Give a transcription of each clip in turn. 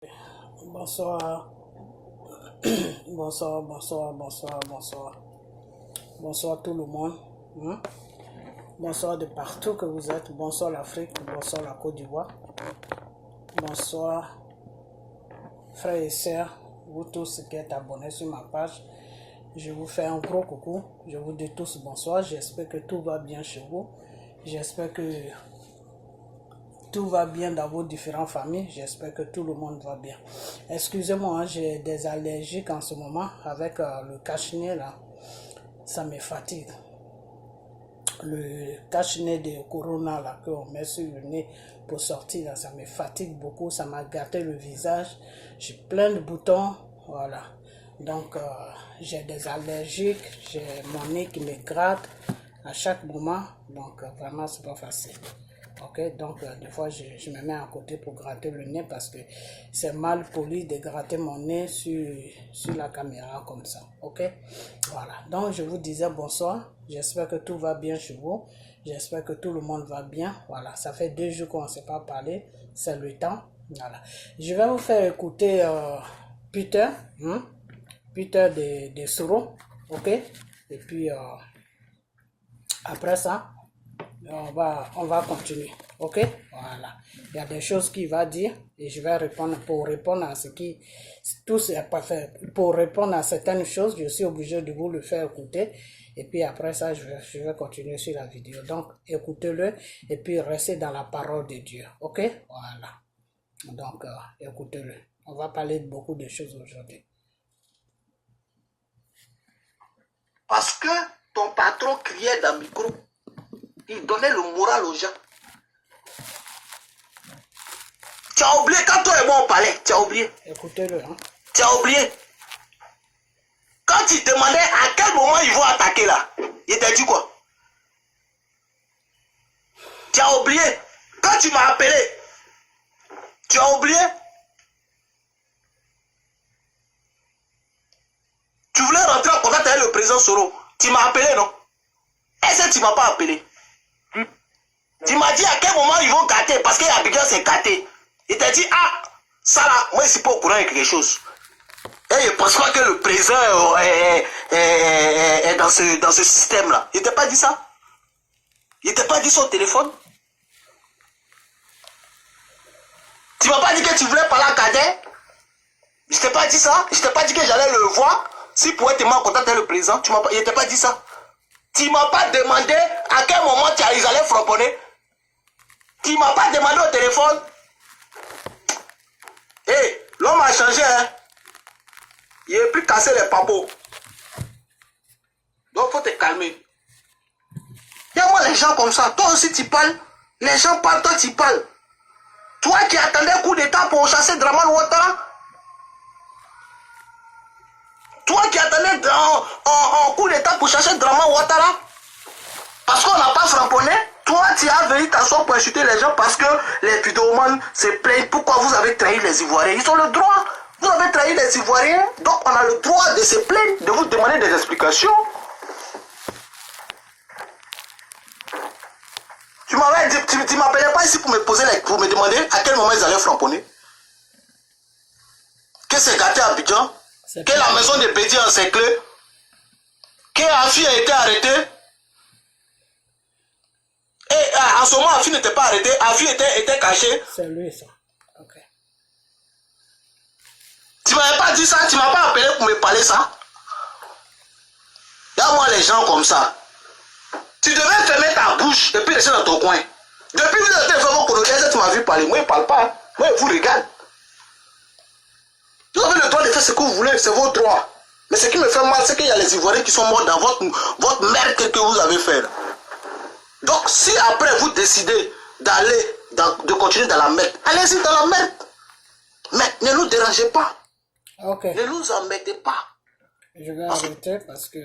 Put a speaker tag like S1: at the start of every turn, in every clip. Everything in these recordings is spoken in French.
S1: Bonsoir, bonsoir. Bonsoir tout le monde. Hein? Bonsoir de partout que vous êtes. Bonsoir l'Afrique, bonsoir la Côte d'Ivoire. Bonsoir frères et sœurs, vous tous qui êtes abonnés sur ma page. Je vous fais un gros coucou. Je vous dis tous bonsoir. J'espère que tout va bien chez vous. J'espère que tout va bien dans vos différentes familles. J'espère que tout le monde va bien. Excusez-moi, j'ai des allergies en ce moment avec le cache-nez là. Ça me fatigue. Le cache-nez de Corona là qu'on met sur le nez pour sortir là, ça me fatigue beaucoup. Ça m'a gâté le visage. J'ai plein de boutons. Voilà. Donc j'ai des allergies. J'ai mon nez qui me gratte à chaque moment. Donc vraiment c'est pas facile. Ok, donc des fois je me mets à côté pour gratter le nez parce que c'est mal poli de gratter mon nez sur la caméra comme ça. Ok, voilà. Donc je vous disais bonsoir. J'espère que tout va bien chez vous. J'espère que tout le monde va bien. Voilà, ça fait 2 jours qu'on ne s'est pas parlé. C'est le temps. Voilà. Je vais vous faire écouter Peter. Peter de Soro. Ok, et puis après ça. On va continuer, ok? Voilà. Il y a des choses qu'il va dire et je vais répondre pour répondre à ce qui... Tout c'est pas fait. Pour répondre à certaines choses, je suis obligé de vous le faire écouter et puis après ça, je vais continuer sur la vidéo. Donc, écoutez-le et puis restez dans la parole de Dieu, ok? Voilà. Donc, écoutez-le. On va parler de beaucoup de choses aujourd'hui.
S2: Parce que ton patron criait dans le micro. Il donnait le moral aux gens. Tu as oublié quand toi et moi on parlait. Tu as oublié.
S1: Écoutez-le. Hein?
S2: Tu as oublié. Quand il demandait à quel moment ils vont attaquer là, il t'a dit quoi? Tu as oublié. Quand tu m'as appelé, tu as oublié. Tu voulais rentrer en contact avec le président Soro. Tu m'as appelé, non? Est-ce que tu ne m'as pas appelé? Tu m'as dit à quel moment ils vont gâter, parce qu'Abidjan c'est gâté. Il t'a dit, ah, ça là, moi je suis pas au courant de quelque chose. Et je pense pas que le président est dans ce système-là. Il t'a pas dit ça? Il t'a pas dit son téléphone? Tu m'as pas dit que tu voulais parler à Kader? Je t'ai pas dit ça? Je t'ai pas dit que j'allais le voir? Si pour être en contact avec le président, il t'a pas dit ça? Tu m'as pas demandé à quel moment ils allaient frapponner? Tu m'as pas demandé au téléphone? Hé, hey, l'homme a changé, hein? Il est plus cassé les papeaux. Donc, faut te calmer. Regarde-moi les gens comme ça. Toi aussi, tu parles. Les gens parlent, toi, tu parles. Toi qui attendais un coup d'état pour chasser Draman Ouattara. Toi qui attendais un coup d'état pour chasser Draman Ouattara. Parce qu'on n'a pas framponné. Toi, tu as venu t'asseoir pour insulter les gens parce que les vidéomans se plaignent. Pourquoi vous avez trahi les Ivoiriens? Ils ont le droit. Vous avez trahi les Ivoiriens. Donc, on a le droit de se plaindre, de vous demander des explications. Tu m'avais dit, tu m'appelais pas ici pour me demander à quel moment ils allaient framponner. Que c'est gâté à Abidjan. Que la maison de Bédi est encerclée. Que Afi a été arrêté. Et en ce moment, Afi n'était pas arrêté, Afi était caché.
S1: C'est lui, ça. Ok.
S2: Tu m'avais pas dit ça, tu m'as pas appelé pour me parler ça. Regarde-moi les gens comme ça. Tu devais fermer ta bouche et puis rester dans ton coin. Depuis que vous êtes vraiment colonial, tu m'as vu parler. Moi, je ne parle pas. Moi, je vous regarde. Vous avez le droit de faire ce que vous voulez, c'est votre droit. Mais ce qui me fait mal, c'est qu'il y a les Ivoiriens qui sont morts dans votre merde que vous avez fait. Donc, si après vous décidez de continuer dans la merde, allez-y dans la merde. Mais ne nous dérangez pas.
S1: Okay.
S2: Ne nous embêtez pas.
S1: Je vais arrêter parce que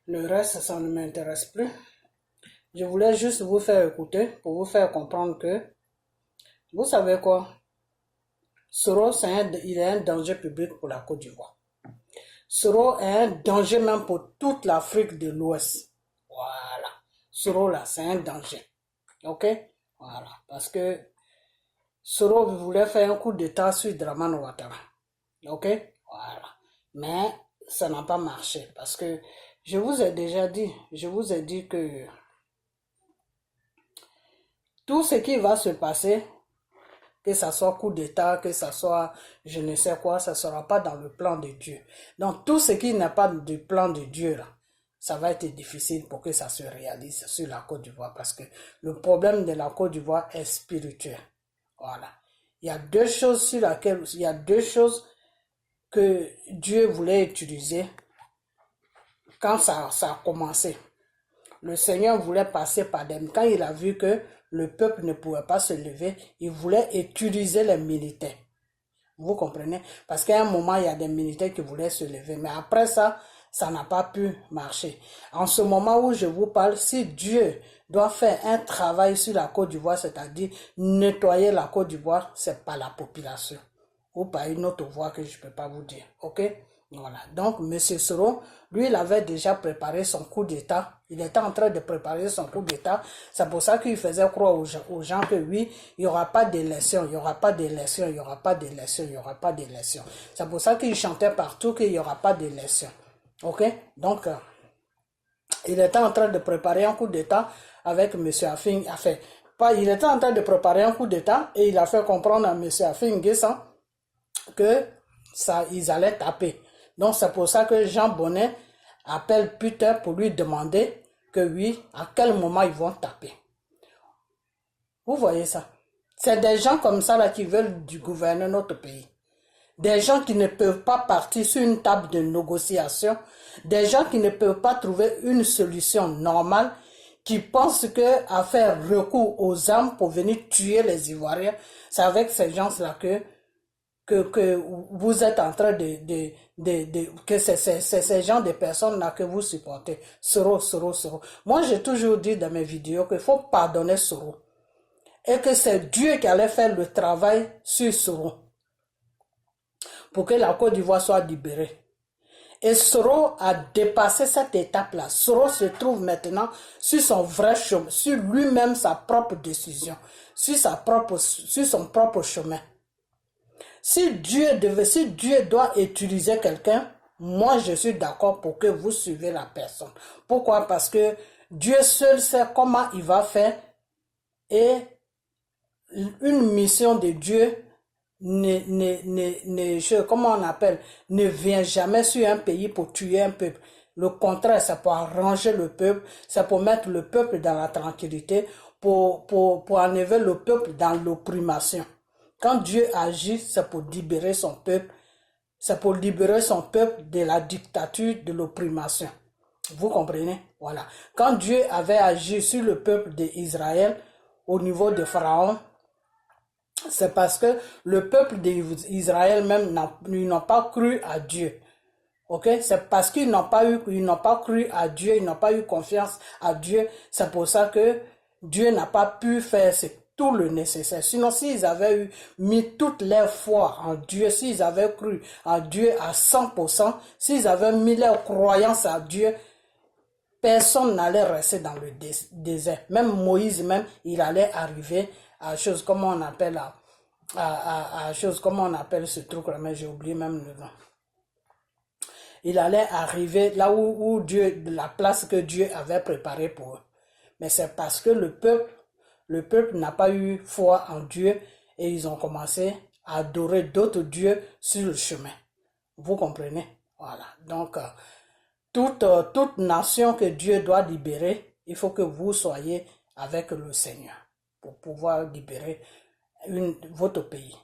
S1: le reste, ça ne m'intéresse plus. Je voulais juste vous faire écouter pour vous faire comprendre que, vous savez quoi, Soro, il est un danger public pour la Côte d'Ivoire. Soro est un danger même pour toute l'Afrique de l'Ouest. Voilà. Soro là, c'est un danger. Ok? Voilà. Parce que Soro voulait faire un coup d'état sur Dramane Ouattara. Ok? Voilà. Mais ça n'a pas marché parce que je vous ai déjà dit, que tout ce qui va se passer, que ça soit coup d'état, que ça soit je ne sais quoi, ça ne sera pas dans le plan de Dieu. Donc tout ce qui n'est pas du plan de Dieu, là, ça va être difficile pour que ça se réalise sur la Côte d'Ivoire parce que le problème de la Côte d'Ivoire est spirituel. Voilà. Il y a deux choses que Dieu voulait utiliser quand ça a commencé. Le Seigneur voulait passer par des... Quand il a vu que le peuple ne pouvait pas se lever, il voulait utiliser les militaires. Vous comprenez? Parce qu'à un moment, il y a des militaires qui voulaient se lever. Mais après ça, ça n'a pas pu marcher. En ce moment où je vous parle, si Dieu doit faire un travail sur la Côte d'Ivoire, c'est-à-dire nettoyer la Côte d'Ivoire, c'est pas la population. Ou pas une autre voix que je ne peux pas vous dire. Ok? Voilà. Donc, M. Soro, lui, il avait déjà préparé son coup d'État. Il était en train de préparer son coup d'État. C'est pour ça qu'il faisait croire aux gens que oui, il n'y aura pas d'élection, il n'y aura pas d'élection, il n'y aura pas d'élection, il n'y aura pas d'élection. C'est pour ça qu'il chantait partout qu'il n'y aura pas d'élection. Ok? Donc, il était en train de préparer un coup d'État avec M. Afin. Il était en train de préparer un coup d'État et il a fait comprendre à M. Afin Guessan que ça, ils allaient taper. Donc c'est pour ça que Jean Bonnet appelle Peter pour lui demander que oui, à quel moment ils vont taper. Vous voyez ça? C'est des gens comme ça là qui veulent gouverner notre pays. Des gens qui ne peuvent pas partir sur une table de négociation. Des gens qui ne peuvent pas trouver une solution normale. Qui pensent que à faire recours aux armes pour venir tuer les Ivoiriens, c'est avec ces gens-là que vous êtes en train que c'est ces gens de personnes-là que vous supportez. Soro. Moi, j'ai toujours dit dans mes vidéos qu'il faut pardonner Soro. Et que c'est Dieu qui allait faire le travail sur Soro. Pour que la Côte d'Ivoire soit libérée. Et Soro a dépassé cette étape-là. Soro se trouve maintenant sur son vrai chemin, sur lui-même sa propre décision, sur son propre chemin. Si Dieu doit utiliser quelqu'un, moi je suis d'accord pour que vous suivez la personne. Pourquoi? Parce que Dieu seul sait comment il va faire et une mission de Dieu ne vient jamais sur un pays pour tuer un peuple. Le contraire, c'est pour arranger le peuple, c'est pour mettre le peuple dans la tranquillité, pour enlever le peuple dans l'opprimation. Quand Dieu agit, c'est pour libérer son peuple. C'est pour libérer son peuple de la dictature, de l'opprimation. Vous comprenez? Voilà. Quand Dieu avait agi sur le peuple d'Israël, au niveau de Pharaon, c'est parce que le peuple d'Israël même n'ont pas cru à Dieu. Ok? C'est parce qu'ils n'ont pas cru à Dieu, ils n'ont pas eu confiance à Dieu. C'est pour ça que Dieu n'a pas pu faire tout le nécessaire. Sinon, s'ils avaient mis toute leur foi en Dieu, s'ils avaient cru à Dieu à 100%, s'ils avaient mis leur croyance à Dieu, personne n'allait rester dans le désert. Même Moïse, il allait arriver à chose, comment on appelle ce truc là, mais j'ai oublié même le nom. Il allait arriver là où Dieu, la place que Dieu avait préparée pour eux. Mais c'est parce que le peuple n'a pas eu foi en Dieu et ils ont commencé à adorer d'autres dieux sur le chemin. Vous comprenez? Voilà. Donc, toute nation que Dieu doit libérer, il faut que vous soyez avec le Seigneur pour pouvoir libérer votre pays.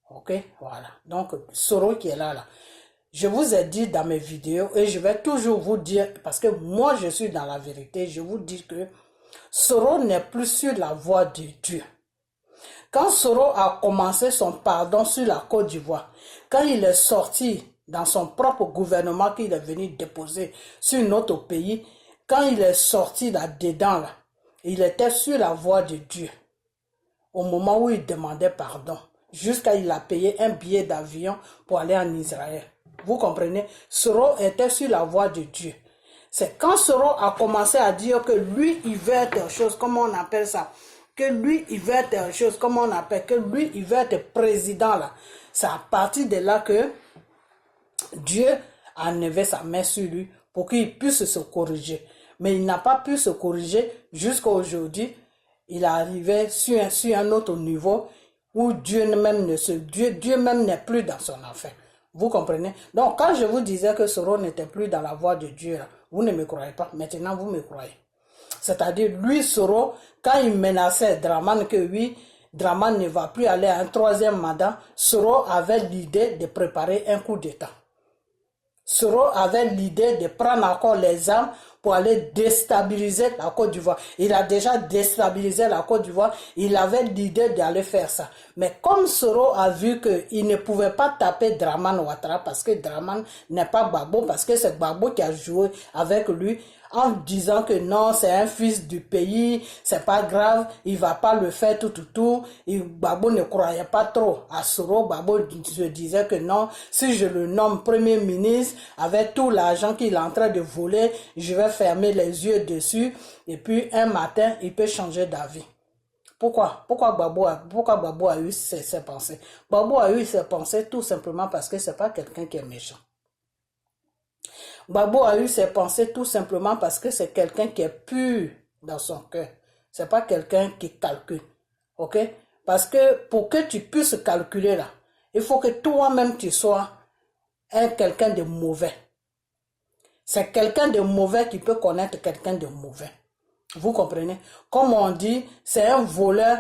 S1: Ok? Voilà. Donc, Soro qui est là. Je vous ai dit dans mes vidéos et je vais toujours vous dire, parce que moi je suis dans la vérité, je vous dis que Soro n'est plus sur la voie de Dieu. Quand Soro a commencé son pardon sur la Côte d'Ivoire, quand il est sorti dans son propre gouvernement qu'il est venu déposer sur notre pays, quand il est sorti là-dedans, il était sur la voie de Dieu. Au moment où il demandait pardon, jusqu'à il a payé un billet d'avion pour aller en Israël. Vous comprenez? Soro était sur la voie de Dieu. C'est quand Soro a commencé à dire que lui, il veut quelque chose, comment on appelle ça? que lui, il veut être une chose, comme on appelle, que lui, il veut être président là. C'est à partir de là que Dieu a enlevé sa main sur lui pour qu'il puisse se corriger. Mais il n'a pas pu se corriger jusqu'à aujourd'hui. Il est arrivé sur un autre niveau où Dieu même n'est plus dans son affaire. Vous comprenez? Donc, quand je vous disais que Soro n'était plus dans la voie de Dieu, là, vous ne me croyez pas. Maintenant, vous me croyez. C'est-à-dire, lui, Soro, quand il menaçait Dramane que oui, Dramane ne va plus aller à un troisième mandat, Soro avait l'idée de préparer un coup d'État. Soro avait l'idée de prendre encore les armes pour aller déstabiliser la Côte d'Ivoire. Il a déjà déstabilisé la Côte d'Ivoire. Il avait l'idée d'aller faire ça. Mais comme Soro a vu qu'il ne pouvait pas taper Dramane Ouattara parce que Dramane n'est pas Gbagbo, parce que c'est Gbagbo qui a joué avec lui, en disant que non, c'est un fils du pays, c'est pas grave, il va pas le faire tout. Gbagbo ne croyait pas trop à Soro. Gbagbo se disait que non, si je le nomme premier ministre, avec tout l'argent qu'il est en train de voler, je vais fermer les yeux dessus, et puis un matin, il peut changer d'avis. Pourquoi Gbagbo a eu ses pensées? Gbagbo a eu ses pensées tout simplement parce que c'est pas quelqu'un qui est méchant. Gbagbo a eu ses pensées tout simplement parce que c'est quelqu'un qui est pur dans son cœur. C'est pas quelqu'un qui calcule. Ok? Parce que pour que tu puisses calculer là, il faut que toi-même tu sois quelqu'un de mauvais. C'est quelqu'un de mauvais qui peut connaître quelqu'un de mauvais. Vous comprenez? Comme on dit, c'est un voleur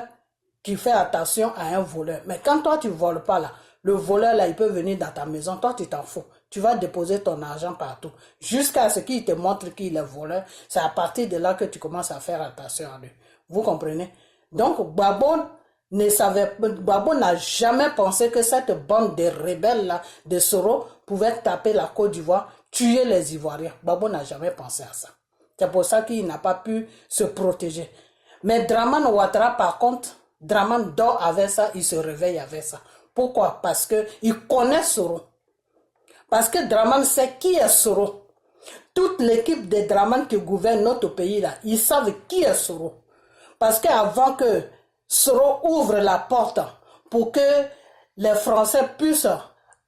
S1: qui fait attention à un voleur. Mais quand toi tu voles pas là, le voleur là, il peut venir dans ta maison, toi tu t'en fous. Tu vas déposer ton argent partout. Jusqu'à ce qu'il te montre qu'il est voleur. C'est à partir de là que tu commences à faire attention à lui. Vous comprenez? Donc, Gbagbo n'a jamais pensé que cette bande de rebelles là, de Soro, pouvait taper la Côte d'Ivoire, tuer les Ivoiriens. Gbagbo n'a jamais pensé à ça. C'est pour ça qu'il n'a pas pu se protéger. Mais Dramane Ouattara, par contre, Dramane dort avec ça, il se réveille avec ça. Pourquoi? Parce qu'il connaît Soro. Parce que Dramane sait qui est Soro. Toute l'équipe de Dramane qui gouverne notre pays là, ils savent qui est Soro. Parce qu'avant que Soro ouvre la porte pour que les Français puissent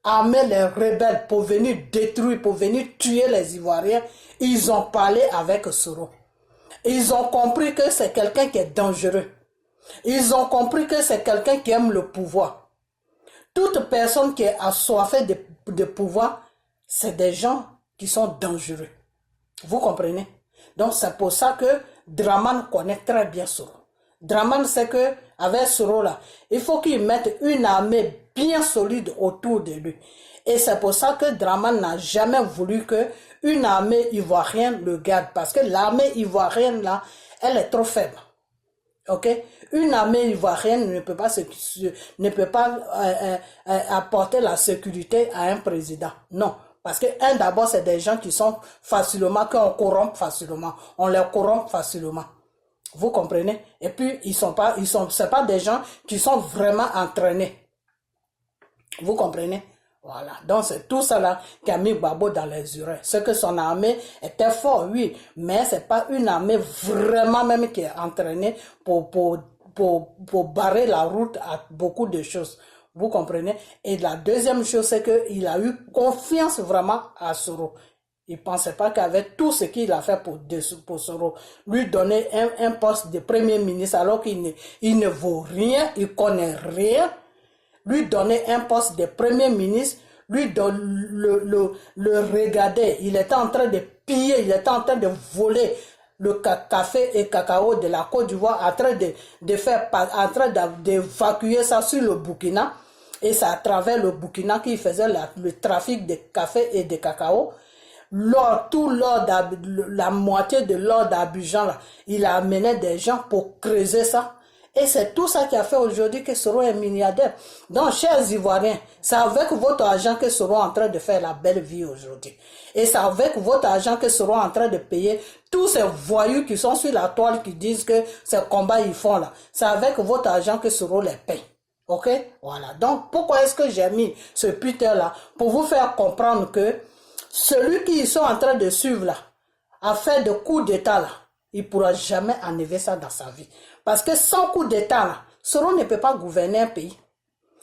S1: armer les rebelles pour venir détruire, pour venir tuer les Ivoiriens, ils ont parlé avec Soro. Ils ont compris que c'est quelqu'un qui est dangereux. Ils ont compris que c'est quelqu'un qui aime le pouvoir. Toute personne qui est assoiffée de pouvoir, c'est des gens qui sont dangereux. Vous comprenez? Donc c'est pour ça que Dramane connaît très bien Soro. Dramane sait que avec Soro là, il faut qu'il mette une armée bien solide autour de lui. Et c'est pour ça que Dramane n'a jamais voulu que une armée ivoirienne le garde. Parce que l'armée ivoirienne là, elle est trop faible. Ok? Une armée ivoirienne ne peut pas apporter la sécurité à un président. Non. Parce que, d'abord, c'est des gens qui sont facilement, qu'on corrompt facilement. On les corrompt facilement. Vous comprenez? Et puis, c'est pas des gens qui sont vraiment entraînés. Vous comprenez? Voilà. Donc, c'est tout ça là qui a mis Gbagbo dans les urins. C'est que son armée était forte, oui. Mais c'est pas une armée vraiment même qui est entraînée pour barrer la route à beaucoup de choses. Vous comprenez? Et la deuxième chose, c'est qu'il a eu confiance vraiment à Soro. Il ne pensait pas qu'avec tout ce qu'il a fait pour Soro, lui donner un poste de premier ministre alors qu'il ne vaut rien, il ne connaît rien, lui donner un poste de premier ministre, lui le regarder, il était en train de piller, il était en train de voler le café et cacao de la Côte d'Ivoire, en train d'évacuer ça sur le Burkina. Et c'est à travers le Burkina qu'il faisait le trafic de café et de cacao. La moitié de l'or d'Abidjan, il a amené des gens pour creuser ça. Et c'est tout ça qui a fait aujourd'hui que Soro est milliardaire. Donc, chers Ivoiriens, c'est avec votre argent que Soro est en train de faire la belle vie aujourd'hui. Et c'est avec votre argent que Soro est en train de payer tous ces voyous qui sont sur la toile qui disent que ces combats ils font là. C'est avec votre argent que Soro les paye. Ok? Voilà. Donc, pourquoi est-ce que j'ai mis ce putain là? Pour vous faire comprendre que celui qui sont en train de suivre là, à faire de coups d'état là, il ne pourra jamais enlever ça dans sa vie. Parce que sans coup d'État, là, Soro ne peut pas gouverner un pays.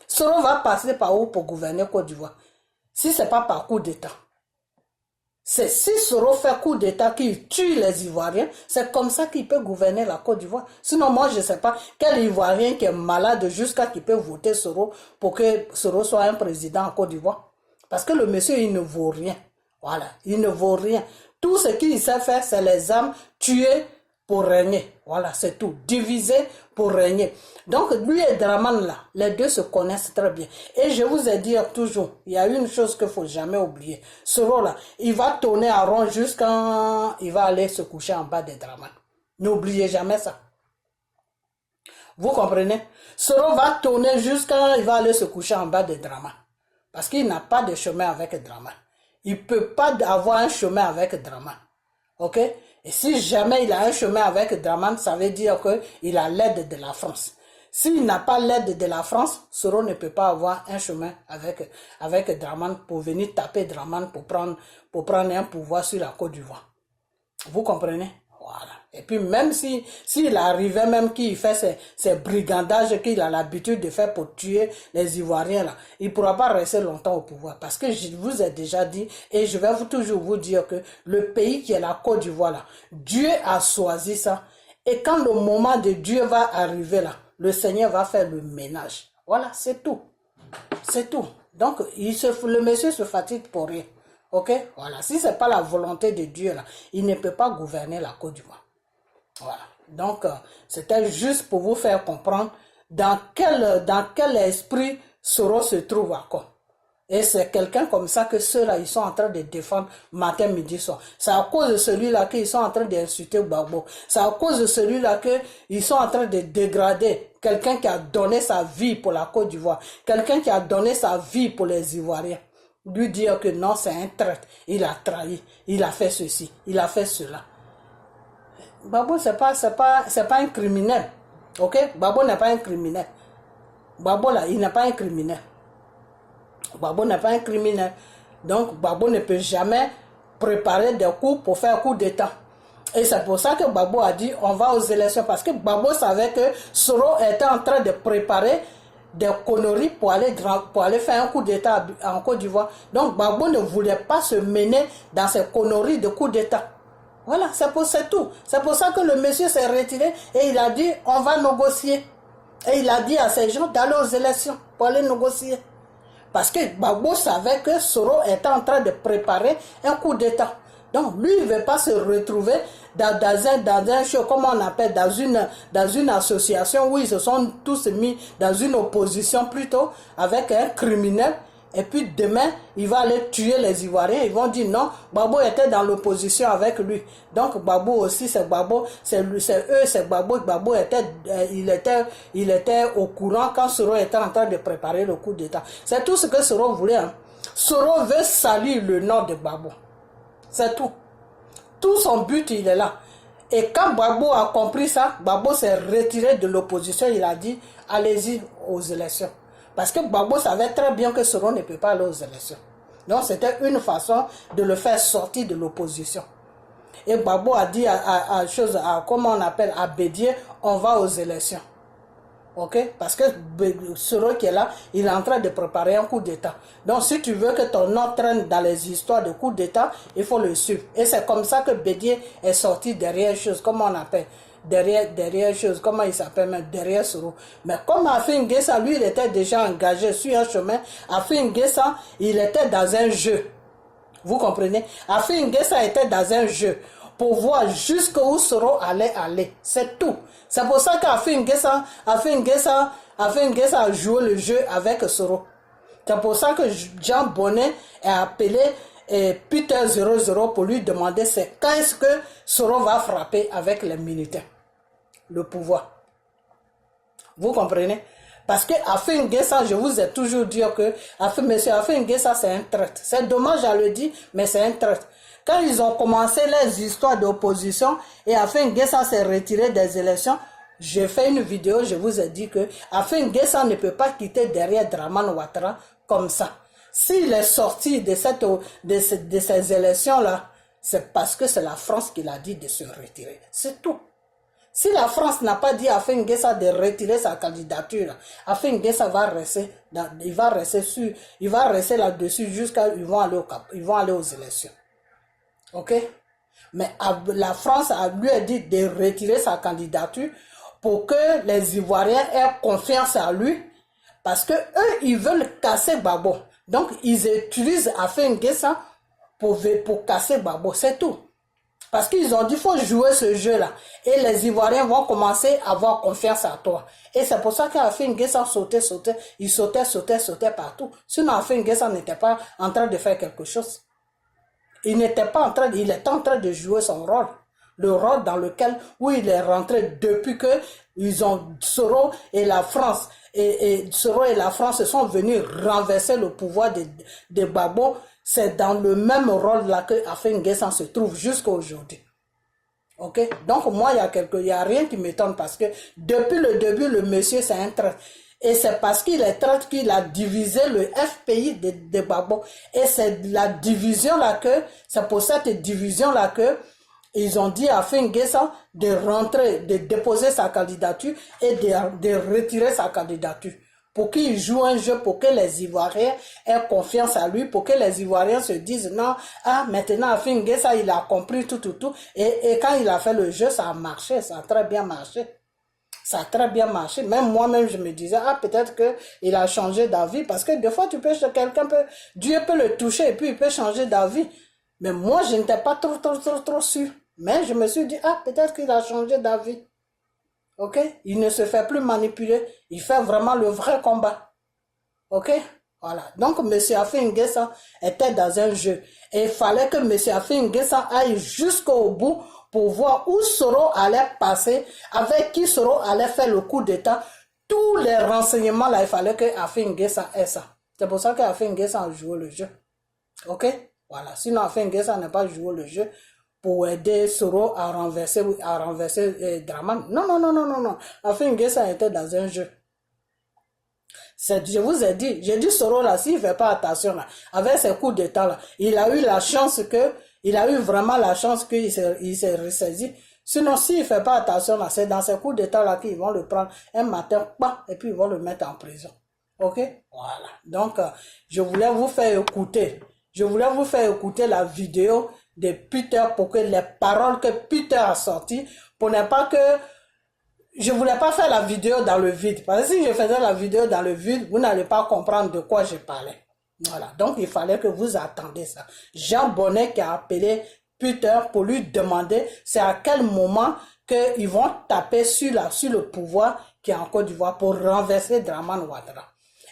S1: Soro va passer par où pour gouverner Côte d'Ivoire? Si ce n'est pas par coup d'État. C'est si Soro fait coup d'État qu'il tue les Ivoiriens, c'est comme ça qu'il peut gouverner la Côte d'Ivoire. Sinon, moi, je ne sais pas quel Ivoirien qui est malade jusqu'à qu'il peut voter Soro pour que Soro soit un président en Côte d'Ivoire. Parce que le monsieur, il ne vaut rien. Voilà, il ne vaut rien. Tout ce qu'il sait faire, c'est les âmes tuer pour régner. Voilà, c'est tout. Diviser pour régner. Donc, lui et Draman, là, les deux se connaissent très bien. Et je vous ai dit toujours, il y a une chose qu'il ne faut jamais oublier. Soro, là, il va tourner à rond jusqu'à... Il va aller se coucher en bas de Draman. N'oubliez jamais ça. Vous comprenez? Soro va tourner jusqu'à... Il va aller se coucher en bas de Draman. Parce qu'il n'a pas de chemin avec Draman. Il ne peut pas avoir un chemin avec Draman. Ok? Et si jamais il a un chemin avec Draman, ça veut dire qu'il a l'aide de la France. S'il n'a pas l'aide de la France, Soro ne peut pas avoir un chemin avec Draman pour venir taper Draman pour prendre un pouvoir sur la Côte d'Ivoire. Vous comprenez? Voilà. Et puis même s'il arrivait même qu'il fait ces brigandages qu'il a l'habitude de faire pour tuer les Ivoiriens là, il ne pourra pas rester longtemps au pouvoir. Parce que je vous ai déjà dit, et je vais toujours vous dire que le pays qui est la Côte d'Ivoire là, Dieu a choisi ça. Et quand le moment de Dieu va arriver là, le Seigneur va faire le ménage. Voilà, c'est tout. C'est tout. Donc, le monsieur se fatigue pour rien. Ok? Voilà. Si ce n'est pas la volonté de Dieu là, il ne peut pas gouverner la Côte d'Ivoire. Voilà. Donc, c'était juste pour vous faire comprendre dans quel esprit Soro se trouve encore. Et c'est quelqu'un comme ça que ceux-là, ils sont en train de défendre matin, midi, soir. C'est à cause de celui-là qu'ils sont en train d'insulter Gbagbo. C'est à cause de celui-là qu'ils sont en train de dégrader quelqu'un qui a donné sa vie pour la Côte d'Ivoire. Quelqu'un qui a donné sa vie pour les Ivoiriens. Lui dire que non, c'est un traître. Il a trahi. Il a fait ceci. Il a fait cela. Gbagbo, c'est pas un criminel. Ok? Gbagbo n'est pas un criminel. Gbagbo, là, il n'est pas un criminel. Gbagbo n'est pas un criminel. Donc, Gbagbo ne peut jamais préparer des coups pour faire un coup d'État. Et c'est pour ça que Gbagbo a dit on va aux élections. Parce que Gbagbo savait que Soro était en train de préparer des conneries pour aller faire un coup d'État en Côte d'Ivoire. Donc, Gbagbo ne voulait pas se mener dans ces conneries de coup d'État. Voilà, c'est tout. C'est pour ça que le monsieur s'est retiré et il a dit on va négocier. Et il a dit à ces gens d'aller aux élections pour aller négocier. Parce que Gbagbo savait que Soro était en train de préparer un coup d'État. Donc lui, il ne veut pas se retrouver dans un show, comment on appelle, dans une association où ils se sont tous mis dans une opposition plutôt avec un criminel. Et puis demain, il va aller tuer les Ivoiriens. Ils vont dire non, Gbagbo était dans l'opposition avec lui. Donc Gbagbo aussi, c'est Gbagbo, c'est eux, c'est Gbagbo. Gbagbo il était au courant quand Soro était en train de préparer le coup d'État. C'est tout ce que Soro voulait. Hein. Soro veut salir le nom de Gbagbo. C'est tout. Tout son but, il est là. Et quand Gbagbo a compris ça, Gbagbo s'est retiré de l'opposition. Il a dit, allez-y aux élections. Parce que Gbagbo savait très bien que Soro ne peut pas aller aux élections. Donc c'était une façon de le faire sortir de l'opposition. Et Gbagbo a dit comment on appelle, à Bédié, on va aux élections. Ok? Parce que Soro qui est là, il est en train de préparer un coup d'État. Donc si tu veux que ton nom traîne dans les histoires de coup d'État, il faut le suivre. Et c'est comme ça que Bédié est sorti derrière chose, comment on appelle, derrière chose, comment il s'appelle même, derrière Soro. Mais comme Afin N'Guessa, lui, il était déjà engagé sur un chemin. Afin N'Guessa, il était dans un jeu. Vous comprenez? Afin N'Guessa était dans un jeu pour voir jusqu'où Soro allait aller. C'est tout. C'est pour ça qu'Afin N'Guessa a joué le jeu avec Soro. C'est pour ça que Jean Bonnet a appelé Peter 00 pour lui demander c'est quand est-ce que Soro va frapper avec les militaires, le pouvoir. Vous comprenez? Parce que Afin N'Guessa, je vous ai toujours dit que monsieur Afin N'Guessa, c'est un traître. C'est dommage à le dire, mais c'est un traître. Quand ils ont commencé les histoires d'opposition et Afin N'Guessa s'est retiré des élections, j'ai fait une vidéo, je vous ai dit que Afin N'Guessa ne peut pas quitter derrière Dramane Ouattara comme ça. S'il est sorti de ces élections-là, c'est parce que c'est la France qui l'a dit de se retirer. C'est tout. Si la France n'a pas dit à Afin N'Guessa de retirer sa candidature, Afin N'Guessa va rester, il va rester là-dessus jusqu'à ils vont aller aux élections. Ok? Mais la France lui a dit de retirer sa candidature pour que les Ivoiriens aient confiance en lui, parce que eux ils veulent casser Gbagbo. Donc ils utilisent Afin N'Guessa pour casser Gbagbo, c'est tout. Parce qu'ils ont dit qu'il faut jouer ce jeu-là. Et les Ivoiriens vont commencer à avoir confiance en toi. Et c'est pour ça qu'Afin N'Guessa sautait. Il sautait partout. Sinon, Afin N'Guessa n'était pas en train de faire quelque chose. Il était en train de jouer son rôle. Le rôle dans lequel, où il est rentré depuis que Soro et la France, Soro et la France se sont venus renverser le pouvoir de Gbagbo. C'est dans le même rôle là que Afin N'Guessa se trouve jusqu'à aujourd'hui. Ok? Donc moi, il y a rien qui m'étonne parce que depuis le début, le monsieur c'est un traître. Et c'est parce qu'il est traître qu'il a divisé le FPI de Gbagbo. Et c'est la division là c'est pour cette division là que ils ont dit à Afin N'Guessa de rentrer, de déposer sa candidature et de retirer sa candidature. Pour qu'il joue un jeu, pour que les Ivoiriens aient confiance à lui, pour que les Ivoiriens se disent non, maintenant Afin N'Guessa il a compris tout. Et quand il a fait le jeu, ça a marché, ça a très bien marché. Ça a très bien marché. Même moi-même, je me disais, peut-être qu'il a changé d'avis. Parce que des fois, Dieu peut le toucher et puis il peut changer d'avis. Mais moi, je n'étais pas trop sûr. Mais je me suis dit, peut-être qu'il a changé d'avis. Ok? Il ne se fait plus manipuler. Il fait vraiment le vrai combat. Ok? Voilà. Donc, M. Afin N'Guessa était dans un jeu. Et il fallait que M. Afin N'Guessa aille jusqu'au bout pour voir où Soro allait passer, avec qui Soro allait faire le coup d'état. Tous les renseignements là, il fallait que Afin N'Guessa ait ça. C'est pour ça qu'Afin N'Guessa a joué le jeu. Ok? Voilà. Sinon, Afin N'Guessa n'a pas joué le jeu pour aider Soro à renverser Dramane. Non. Afin N'Guessa était dans un jeu. Je vous ai dit, j'ai dit Soro là, s'il ne fait pas attention là, avec ses coups d'état là, il a eu vraiment la chance qu'il s'est ressaisi. Sinon, s'il ne fait pas attention là, c'est dans ces coups d'état là qu'ils vont le prendre un matin, et puis ils vont le mettre en prison. Ok? Voilà. Donc, je voulais vous faire écouter la vidéo de Peter pour que les paroles que Peter a sorties, pour ne pas que je voulais pas faire la vidéo dans le vide. Parce que si je faisais la vidéo dans le vide, vous n'allez pas comprendre de quoi je parlais. Voilà. Donc, il fallait que vous attendiez ça. Jean Bonnet qui a appelé Peter pour lui demander c'est à quel moment qu'ils vont taper sur le pouvoir qui est en Côte d'Ivoire pour renverser Dramane Ouattara.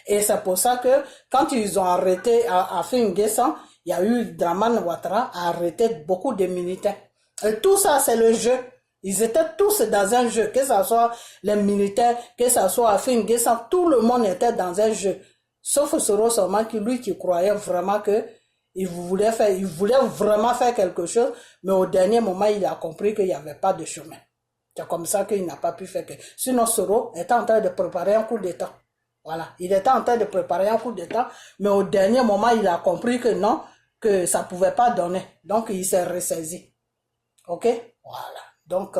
S1: Et c'est pour ça que quand ils ont arrêté Afin N'Guessa, il y a eu Dramane Ouattara a arrêté beaucoup de militaires. Et tout ça, c'est le jeu. Ils étaient tous dans un jeu, que ce soit les militaires, que ce soit Afin N'Guessa, tout le monde était dans un jeu. Sauf Soro seulement qui croyait vraiment que il voulait vraiment faire quelque chose, mais au dernier moment, il a compris qu'il n'y avait pas de chemin. C'est comme ça qu'il n'a pas pu faire que. Sinon, Soro était en train de préparer un coup d'état. Voilà. Il était en train de préparer un coup d'état, mais au dernier moment, il a compris que non, que ça ne pouvait pas donner. Donc, il s'est ressaisi. Ok? Voilà. Donc,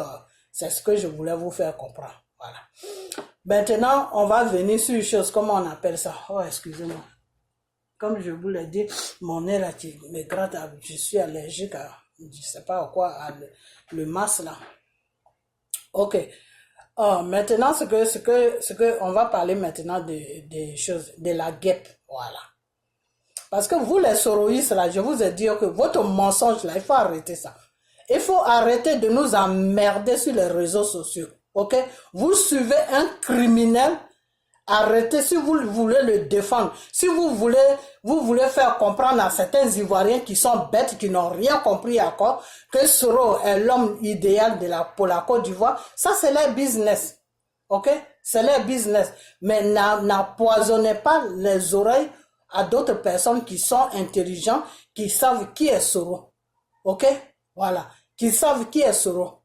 S1: c'est ce que je voulais vous faire comprendre. Voilà. Maintenant, on va venir sur une chose, comment on appelle ça? Oh, excusez-moi. Comme je vous l'ai dit, mon nez là qui me gratte, je suis allergique à, je ne sais pas à quoi, à le masque là. Ok. Maintenant, on va parler maintenant des choses, de la guêpe. Voilà. Parce que vous, les soroïstes là, je vous ai dit que votre mensonge là, il faut arrêter ça. Il faut arrêter de nous emmerder sur les réseaux sociaux. Ok? Vous suivez un criminel, arrêtez si vous voulez le défendre. Si vous voulez faire comprendre à certains Ivoiriens qui sont bêtes, qui n'ont rien compris encore, que Soro est l'homme idéal pour la Côte d'Ivoire, ça c'est leur business. Ok? C'est leur business. Mais n'empoisonnez pas les oreilles à d'autres personnes qui sont intelligents, qui savent qui est Soro. Ok? Voilà. Qui savent qui est Soro.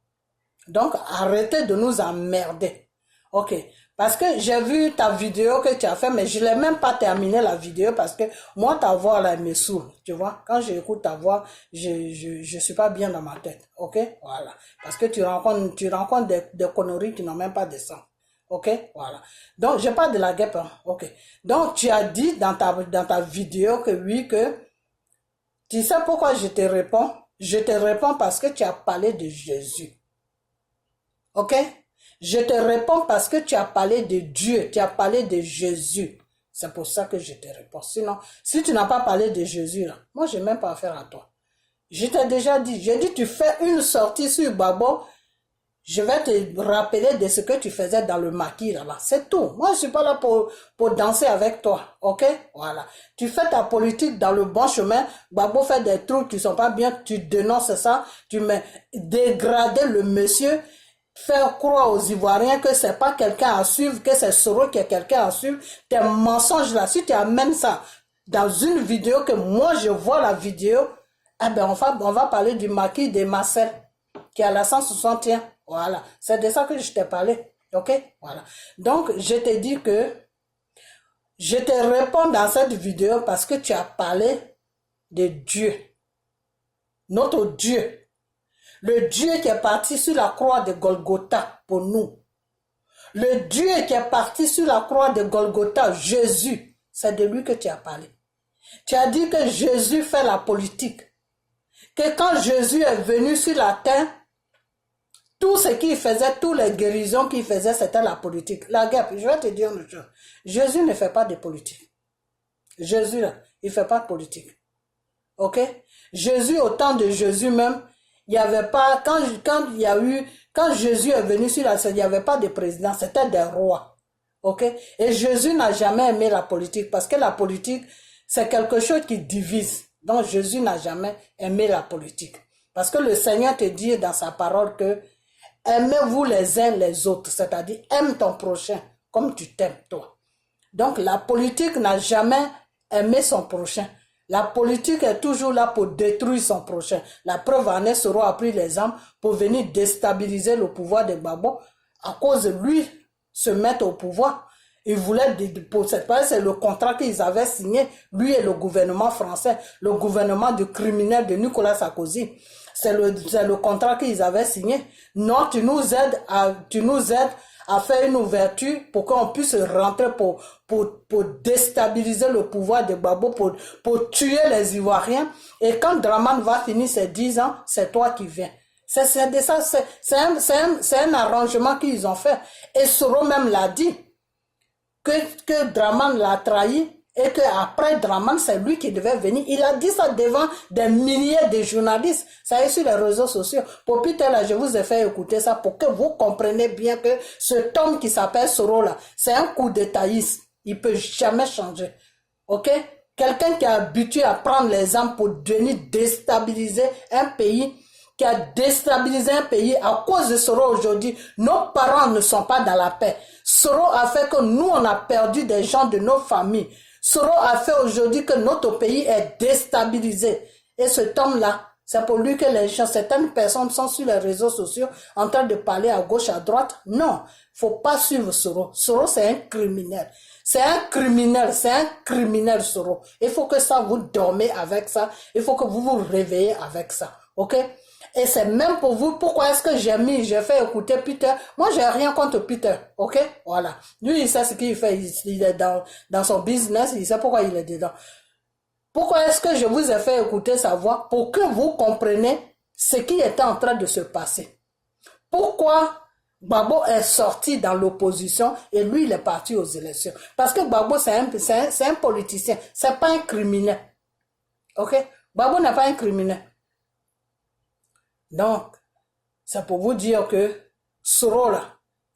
S1: Donc, arrêtez de nous emmerder. Ok. Parce que j'ai vu ta vidéo que tu as fait, mais je ne l'ai même pas terminé la vidéo parce que moi, ta voix, là, elle me saoule. Tu vois, quand j'écoute ta voix, je suis pas bien dans ma tête. Ok? Voilà. Parce que tu rencontres des conneries qui n'ont même pas de sens. Ok? Voilà. Donc, je parle de la guêpe. Hein. Ok. Donc, tu as dit dans ta vidéo que oui, que tu sais pourquoi je te réponds? Je te réponds parce que tu as parlé de Jésus. Ok? Je te réponds parce que tu as parlé de Dieu, tu as parlé de Jésus. C'est pour ça que je te réponds. Sinon, si tu n'as pas parlé de Jésus, là, moi, je n'ai même pas affaire à toi. Je t'ai déjà dit, j'ai dit, tu fais une sortie sur Babo, je vais te rappeler de ce que tu faisais dans le maquis là-bas. C'est tout. Moi, je ne suis pas là pour danser avec toi. Ok? Voilà. Tu fais ta politique dans le bon chemin. Babo fait des trucs qui ne sont pas bien. Tu dénonces ça. Tu mets dégrader le monsieur. Faire croire aux Ivoiriens que c'est pas quelqu'un à suivre, que c'est Soro qui est quelqu'un à suivre. Tes mensonges là, si tu amènes ça dans une vidéo que moi je vois la vidéo, eh ben on va parler du maquis de Marcel qui est à la 161. Voilà, c'est de ça que je t'ai parlé. Ok? Voilà. Donc, je te dis que je te réponds dans cette vidéo parce que tu as parlé de Dieu. Notre Dieu. Le Dieu qui est parti sur la croix de Golgotha pour nous. Le Dieu qui est parti sur la croix de Golgotha, Jésus, c'est de lui que tu as parlé. Tu as dit que Jésus fait la politique. Que quand Jésus est venu sur la terre, tout ce qu'il faisait, toutes les guérisons qu'il faisait, c'était la politique. La guerre, je vais te dire une chose. Jésus ne fait pas de politique. Jésus, là, il ne fait pas de politique. Ok? Jésus, au temps de Jésus même, il n'y avait pas, quand Jésus est venu sur la scène, il n'y avait pas de président, c'était des rois. Ok? Et Jésus n'a jamais aimé la politique, parce que la politique, c'est quelque chose qui divise. Donc Jésus n'a jamais aimé la politique. Parce que le Seigneur te dit dans sa parole que aimez-vous les uns les autres, c'est-à-dire aime ton prochain comme tu t'aimes toi. Donc la politique n'a jamais aimé son prochain. La politique est toujours là pour détruire son prochain. La preuve en est, Soro a pris les armes pour venir déstabiliser le pouvoir de Gbagbo à cause de lui se mettre au pouvoir. Il voulait, pour cette part, c'est le contrat qu'ils avaient signé, lui et le gouvernement français, le gouvernement du criminel de Nicolas Sarkozy. C'est le contrat qu'ils avaient signé. Non, tu nous aides à faire une ouverture pour qu'on puisse rentrer pour déstabiliser le pouvoir de Gbagbo, pour tuer les Ivoiriens. Et quand Dramane va finir ses 10 ans, c'est toi qui viens. C'est un arrangement qu'ils ont fait. Et Soro même l'a dit, que Dramane l'a trahi, et qu'après Dramane, c'est lui qui devait venir. Il a dit ça devant des milliers de journalistes. Ça est sur les réseaux sociaux. Pour plus tard, là, je vous ai fait écouter ça pour que vous compreniez bien que cet homme qui s'appelle Soro, là, c'est un coup d'étaïsme. Il peut jamais changer. Ok? Quelqu'un qui est habitué à prendre les armes pour venir déstabiliser un pays, qui a déstabilisé un pays à cause de Soro aujourd'hui. Nos parents ne sont pas dans la paix. Soro a fait que nous, on a perdu des gens de nos familles. Soro a fait aujourd'hui que notre pays est déstabilisé. Et cet homme-là, c'est pour lui que les gens, certaines personnes sont sur les réseaux sociaux en train de parler à gauche, à droite. Non, faut pas suivre Soro. Soro, c'est un criminel. C'est un criminel, Soro. Il faut que ça, vous dormez avec ça. Il faut que vous vous réveillez avec ça. Ok? Et c'est même pour vous, pourquoi est-ce que j'ai fait écouter Peter. Moi, j'ai rien contre Peter, ok? Voilà. Lui, il sait ce qu'il fait, il est dans son business, il sait pourquoi il est dedans. Pourquoi est-ce que je vous ai fait écouter sa voix? Pour que vous compreniez ce qui était en train de se passer. Pourquoi Gbagbo est sorti dans l'opposition et lui, il est parti aux élections? Parce que Gbagbo, c'est un politicien, c'est pas un criminel. Ok? Gbagbo n'est pas un criminel. Donc, c'est pour vous dire que Soro, là,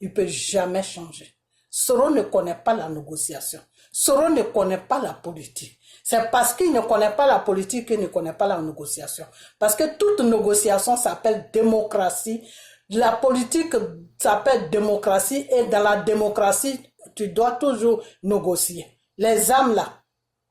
S1: il ne peut jamais changer. Soro ne connaît pas la négociation. Soro ne connaît pas la politique. C'est parce qu'il ne connaît pas la politique qu'il ne connaît pas la négociation. Parce que toute négociation s'appelle démocratie. La politique s'appelle démocratie et dans la démocratie, tu dois toujours négocier. Les armes, là,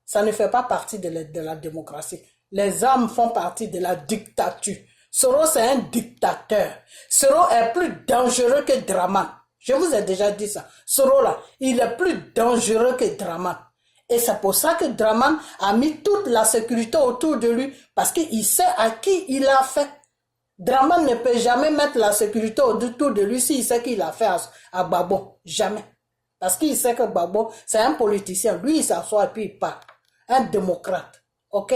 S1: ça ne fait pas partie de la démocratie. Les armes font partie de la dictature. Soro, c'est un dictateur. Soro est plus dangereux que Dramane. Je vous ai déjà dit ça. Soro là, il est plus dangereux que Draman. Et c'est pour ça que Draman a mis toute la sécurité autour de lui, parce qu'il sait à qui il a fait. Draman ne peut jamais mettre la sécurité autour de lui s'il sait qu'il a fait à Gbagbo. Jamais. Parce qu'il sait que Gbagbo, c'est un politicien. Lui, il s'assoit et puis il part. Un démocrate. Ok?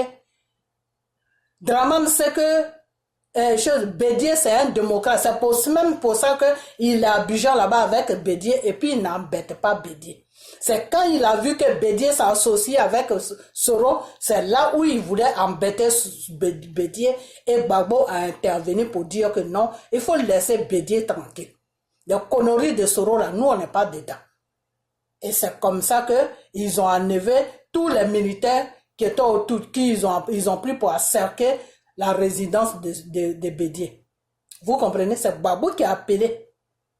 S1: Draman sait que Bédié, c'est un démocrate. C'est même pour ça qu'il est à Abidjan là-bas avec Bédié et puis il n'embête pas Bédié. C'est quand il a vu que Bédié s'associe avec Soro, c'est là où il voulait embêter Bédié et Gbagbo a intervenu pour dire que non, il faut laisser Bédié tranquille. Les conneries de Soro là, nous on n'est pas dedans. Et c'est comme ça qu'ils ont enlevé tous les militaires qui étaient autour, ils ont pris pour cerquer la résidence de Bédié. Vous comprenez? C'est Gbagbo qui a appelé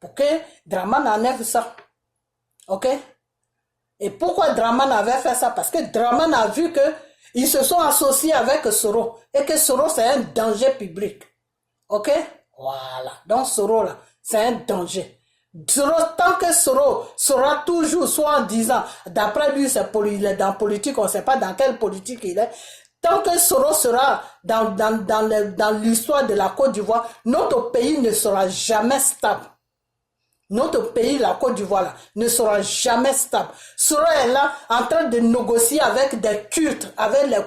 S1: pour que Draman enlève ça. Ok? Et pourquoi Draman avait fait ça? Parce que Draman a vu qu'ils se sont associés avec Soro. Et que Soro, c'est un danger public. Ok? Voilà. Donc Soro, là, c'est un danger. Tant que Soro sera toujours, soit en disant, d'après lui, il est dans la politique, on ne sait pas dans quelle politique il est. Tant que Soro sera dans l'histoire de la Côte d'Ivoire, notre pays ne sera jamais stable. Notre pays, la Côte d'Ivoire, là, ne sera jamais stable. Soro est là en train de négocier avec des cultes, avec les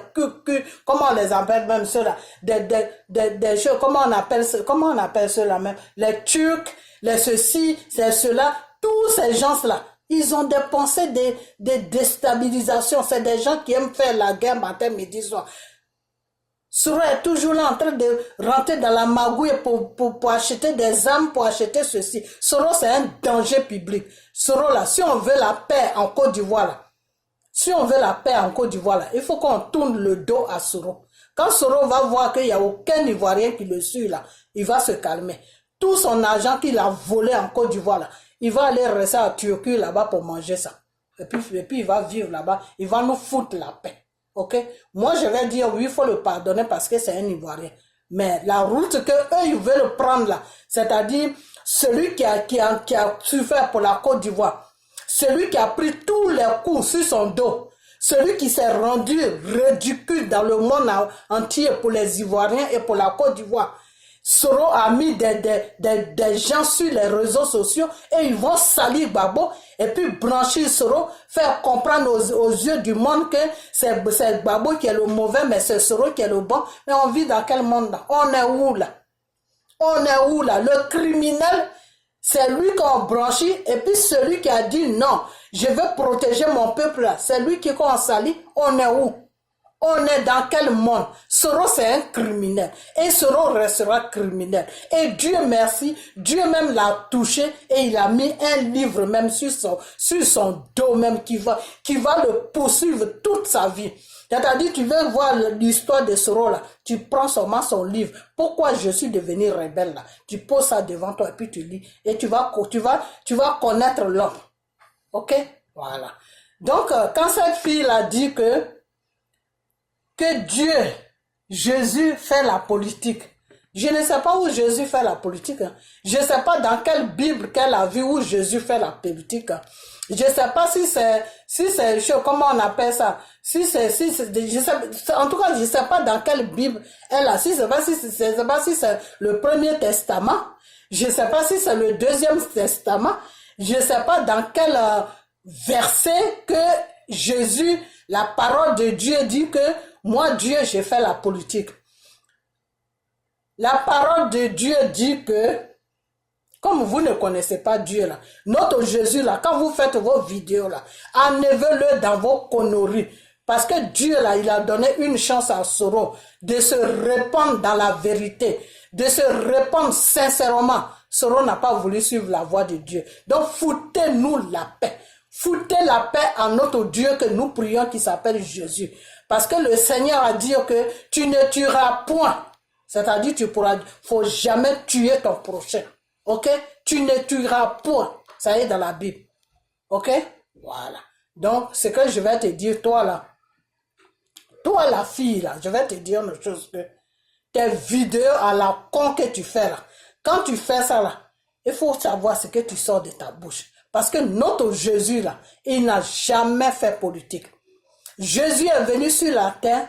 S1: comment on les appelle même ceux-là, des choses, comment on appelle ceux-là même, les Turcs, les ceci, c'est ceux-là, tous ces gens-là, ils ont des pensées de déstabilisation. C'est des gens qui aiment faire la guerre matin, midi, soir. Soro est toujours là en train de rentrer dans la magouille pour acheter des armes, pour acheter ceci. Soro, c'est un danger public. Soro, là, si on veut la paix en Côte d'Ivoire, là, il faut qu'on tourne le dos à Soro. Quand Soro va voir qu'il n'y a aucun Ivoirien qui le suit, là, il va se calmer. Tout son argent qu'il a volé en Côte d'Ivoire, là, il va aller rester à Turquie là-bas pour manger ça. Et puis il va vivre là-bas. Il va nous foutre la paix. Ok? Moi, je vais dire oui, il faut le pardonner parce que c'est un Ivoirien. Mais la route que eux, ils veulent prendre là, c'est-à-dire celui qui a souffert pour la Côte d'Ivoire, celui qui a pris tous les coups sur son dos, celui qui s'est rendu ridicule dans le monde entier pour les Ivoiriens et pour la Côte d'Ivoire. Soro a mis des gens sur les réseaux sociaux et ils vont salir Gbagbo et puis branchir Soro, faire comprendre aux yeux du monde que c'est Gbagbo qui est le mauvais, mais c'est Soro qui est le bon. Mais on vit dans quel monde là? On est où là? On est où là? Le criminel, c'est lui qu'on branchit et puis celui qui a dit non, je veux protéger mon peuple là, c'est lui qui qu'on salit. On est où? On est dans quel monde? Soro, c'est un criminel. Et Soro restera criminel. Et Dieu merci, Dieu même l'a touché et il a mis un livre même sur son dos même qui va le poursuivre toute sa vie. C'est-à-dire, tu veux voir l'histoire de Soro là, tu prends seulement son livre. Pourquoi je suis devenu rebelle là? Tu poses ça devant toi et puis tu lis. Et tu vas connaître l'homme. Ok? Voilà. Donc, quand cette fille a dit que Dieu, Jésus fait la politique. Je ne sais pas où Jésus fait la politique. Hein. Je ne sais pas dans quelle Bible qu'elle a vu où Jésus fait la politique. Hein. Je ne sais pas si c'est, comment on appelle ça. En tout cas, je ne sais pas dans quelle Bible elle a. Je ne sais pas si c'est le Premier Testament. Je ne sais pas si c'est le Deuxième Testament. Je ne sais pas dans quel verset que Jésus, la parole de Dieu dit que moi, Dieu, j'ai fait la politique. La parole de Dieu dit que, comme vous ne connaissez pas Dieu là, notre Jésus là, quand vous faites vos vidéos là, enlevez-le dans vos conneries. Parce que Dieu là, il a donné une chance à Soro de se répandre dans la vérité, de se répandre sincèrement. Soro n'a pas voulu suivre la voie de Dieu. Donc, foutez-nous la paix. Foutez la paix à notre Dieu que nous prions qui s'appelle Jésus. Parce que le Seigneur a dit que tu ne tueras point. C'est-à-dire, faut jamais tuer ton prochain. Ok? Tu ne tueras point. Ça est dans la Bible. Ok? Voilà. Donc, ce que je vais te dire, toi là, toi la fille là, je vais te dire une chose que tes vidéos à la con que tu fais là, quand tu fais ça là, Il faut savoir ce que tu sors de ta bouche. Parce que notre Jésus, là, il n'a jamais fait politique. Jésus est venu sur la terre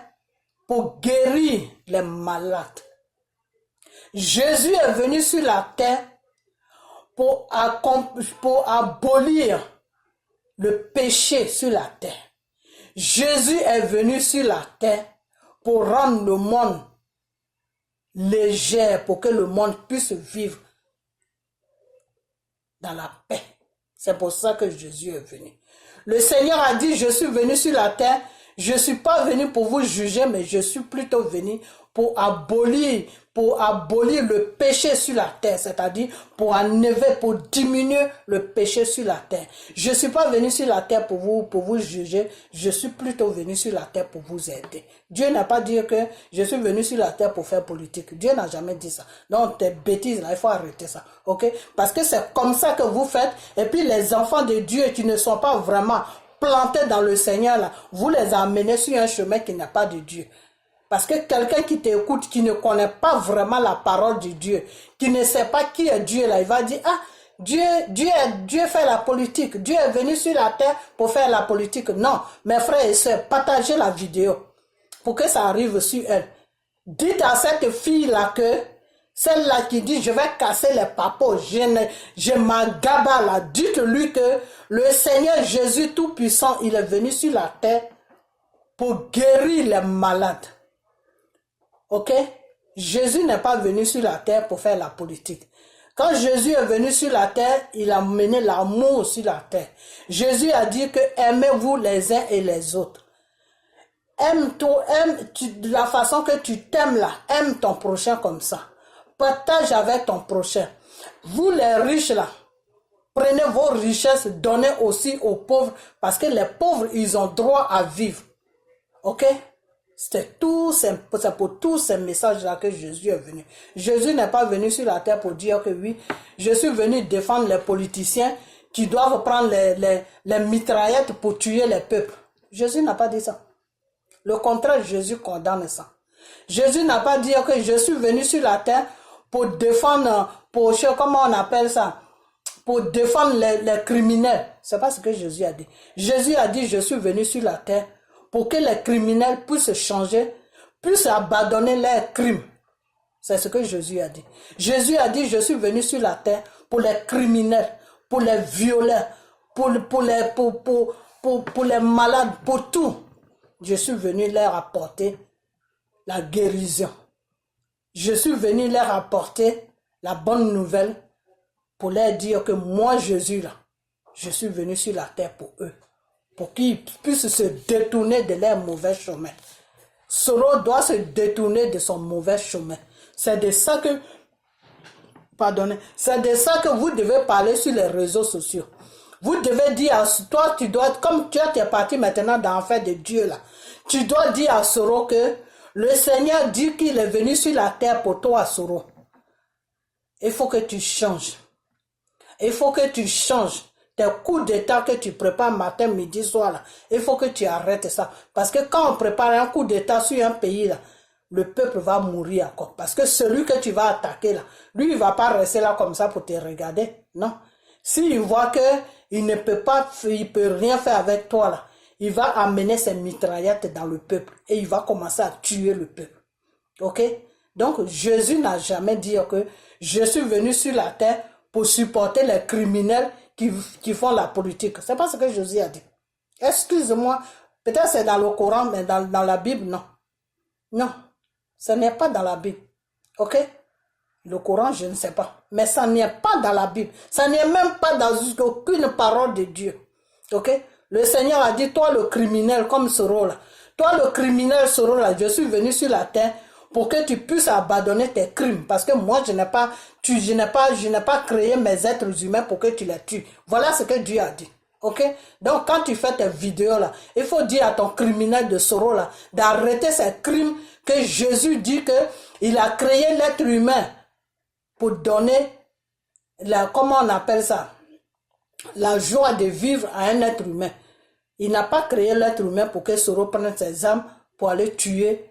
S1: pour guérir les malades. Jésus est venu sur la terre pour abolir le péché sur la terre. Jésus est venu sur la terre pour rendre le monde léger, pour que le monde puisse vivre dans la paix. C'est pour ça que Jésus est venu. Le Seigneur a dit, je suis venu sur la terre, je ne suis pas venu pour vous juger, mais je suis plutôt venu pour abolir le péché sur la terre, c'est-à-dire pour enlever, pour diminuer le péché sur la terre. Je ne suis pas venu sur la terre pour vous juger, je suis plutôt venu sur la terre pour vous aider. Dieu n'a pas dit que je suis venu sur la terre pour faire politique. Dieu n'a jamais dit ça. Donc, tes bêtises là, il faut arrêter ça. Ok? Parce que c'est comme ça que vous faites. Et puis, les enfants de Dieu qui ne sont pas vraiment plantés dans le Seigneur là, vous les amenez sur un chemin qui n'est pas de Dieu. Parce que quelqu'un qui t'écoute, qui ne connaît pas vraiment la parole de Dieu, qui ne sait pas qui est Dieu là, il va dire, ah, Dieu fait la politique. Dieu est venu sur la terre pour faire la politique. Non, mes frères et sœurs, partagez la vidéo pour que ça arrive sur elle. Dites à cette fille-là que, celle-là qui dit, je vais casser les papos, je m'agaba là. Dites-lui que le Seigneur Jésus Tout-Puissant, il est venu sur la terre pour guérir les malades. Ok? Jésus n'est pas venu sur la terre pour faire la politique. Quand Jésus est venu sur la terre, il a mené l'amour sur la terre. Jésus a dit que aimez-vous les uns et les autres. De la façon que tu t'aimes là, aime ton prochain comme ça. Partage avec ton prochain. Vous les riches là, prenez vos richesses, donnez aussi aux pauvres, parce que les pauvres, ils ont droit à vivre. Ok? C'est pour tous ces messages-là que Jésus est venu. Jésus n'est pas venu sur la terre pour dire que oui, je suis venu défendre les politiciens qui doivent prendre les mitraillettes pour tuer les peuples. Jésus n'a pas dit ça. Le contraire, Jésus condamne ça. Jésus n'a pas dit que je suis venu sur la terre pour défendre, comment on appelle ça, pour défendre les criminels. C'est pas ce que Jésus a dit. Jésus a dit, je suis venu sur la terre pour que les criminels puissent changer, puissent abandonner leurs crimes. C'est ce que Jésus a dit. Jésus a dit, je suis venu sur la terre pour les criminels, pour les violeurs, pour les malades, pour tout. Je suis venu leur apporter la guérison. Je suis venu leur apporter la bonne nouvelle pour leur dire que moi, Jésus, là, je suis venu sur la terre pour eux, pour qu'ils puissent se détourner de leur mauvais chemin. Soro doit se détourner de son mauvais chemin. C'est de ça que, c'est de ça que vous devez parler sur les réseaux sociaux. Vous devez dire à toi, tu dois, comme tu es parti maintenant dans l'enfer de Dieu là, tu dois dire à Soro que le Seigneur dit qu'il est venu sur la terre pour toi, Soro. Il faut que tu changes. Il faut que tu changes. Tes coups d'état que tu prépares matin, midi, soir là, il faut que tu arrêtes ça. Parce que quand on prépare un coup d'état sur un pays là, le peuple va mourir encore. Parce que celui que tu vas attaquer là, lui il va pas rester là comme ça pour te regarder. Non. S'il voit que il ne peut pas, il peut rien faire avec toi là, il va amener ses mitraillettes dans le peuple et il va commencer à tuer le peuple. Ok? Donc Jésus n'a jamais dit que je suis venu sur la terre pour supporter les criminels qui font la politique. C'est pas ce que Jésus a dit. Excuse-moi, peut-être c'est dans le Coran, mais dans la Bible, non. Non, ce n'est pas dans la Bible. Ok? Le Coran, je ne sais pas. Mais ça n'est pas dans la Bible. Ça n'est même pas dans aucune parole de Dieu. Ok? Le Seigneur a dit, toi le criminel comme ce rôle-là, toi le criminel ce rôle-là, je suis venu sur la terre pour que tu puisses abandonner tes crimes. Parce que moi, je n'ai pas créé mes êtres humains pour que tu les tues. Voilà ce que Dieu a dit. Ok? Donc, quand tu fais tes vidéos là, il faut dire à ton criminel de Soro là, d'arrêter ces crimes que Jésus dit que il a créé l'être humain pour donner comment on appelle ça? La joie de vivre à un être humain. Il n'a pas créé l'être humain pour que Soro prenne ses âmes pour aller tuer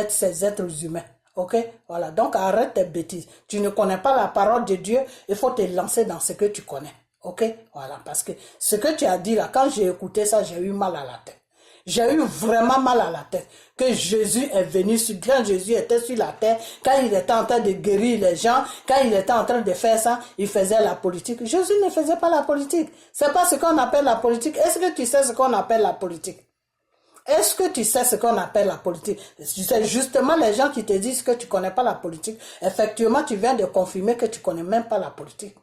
S1: ses êtres humains. Ok, voilà. Donc, arrête tes bêtises. Tu ne connais pas la parole de Dieu, il faut te lancer dans ce que tu connais. Ok, voilà. Parce que ce que tu as dit là, quand j'ai écouté ça, j'ai eu mal à la tête. J'ai eu vraiment mal à la tête. Que Jésus est venu, quand Jésus était sur la terre, quand il était en train de guérir les gens, quand il était en train de faire ça, il faisait la politique. Jésus ne faisait pas la politique. C'est pas ce qu'on appelle la politique. Est-ce que tu sais ce qu'on appelle la politique? Est-ce que tu sais ce qu'on appelle la politique? C'est justement les gens qui te disent que tu connais pas la politique. Effectivement, tu viens de confirmer que tu connais même pas la politique.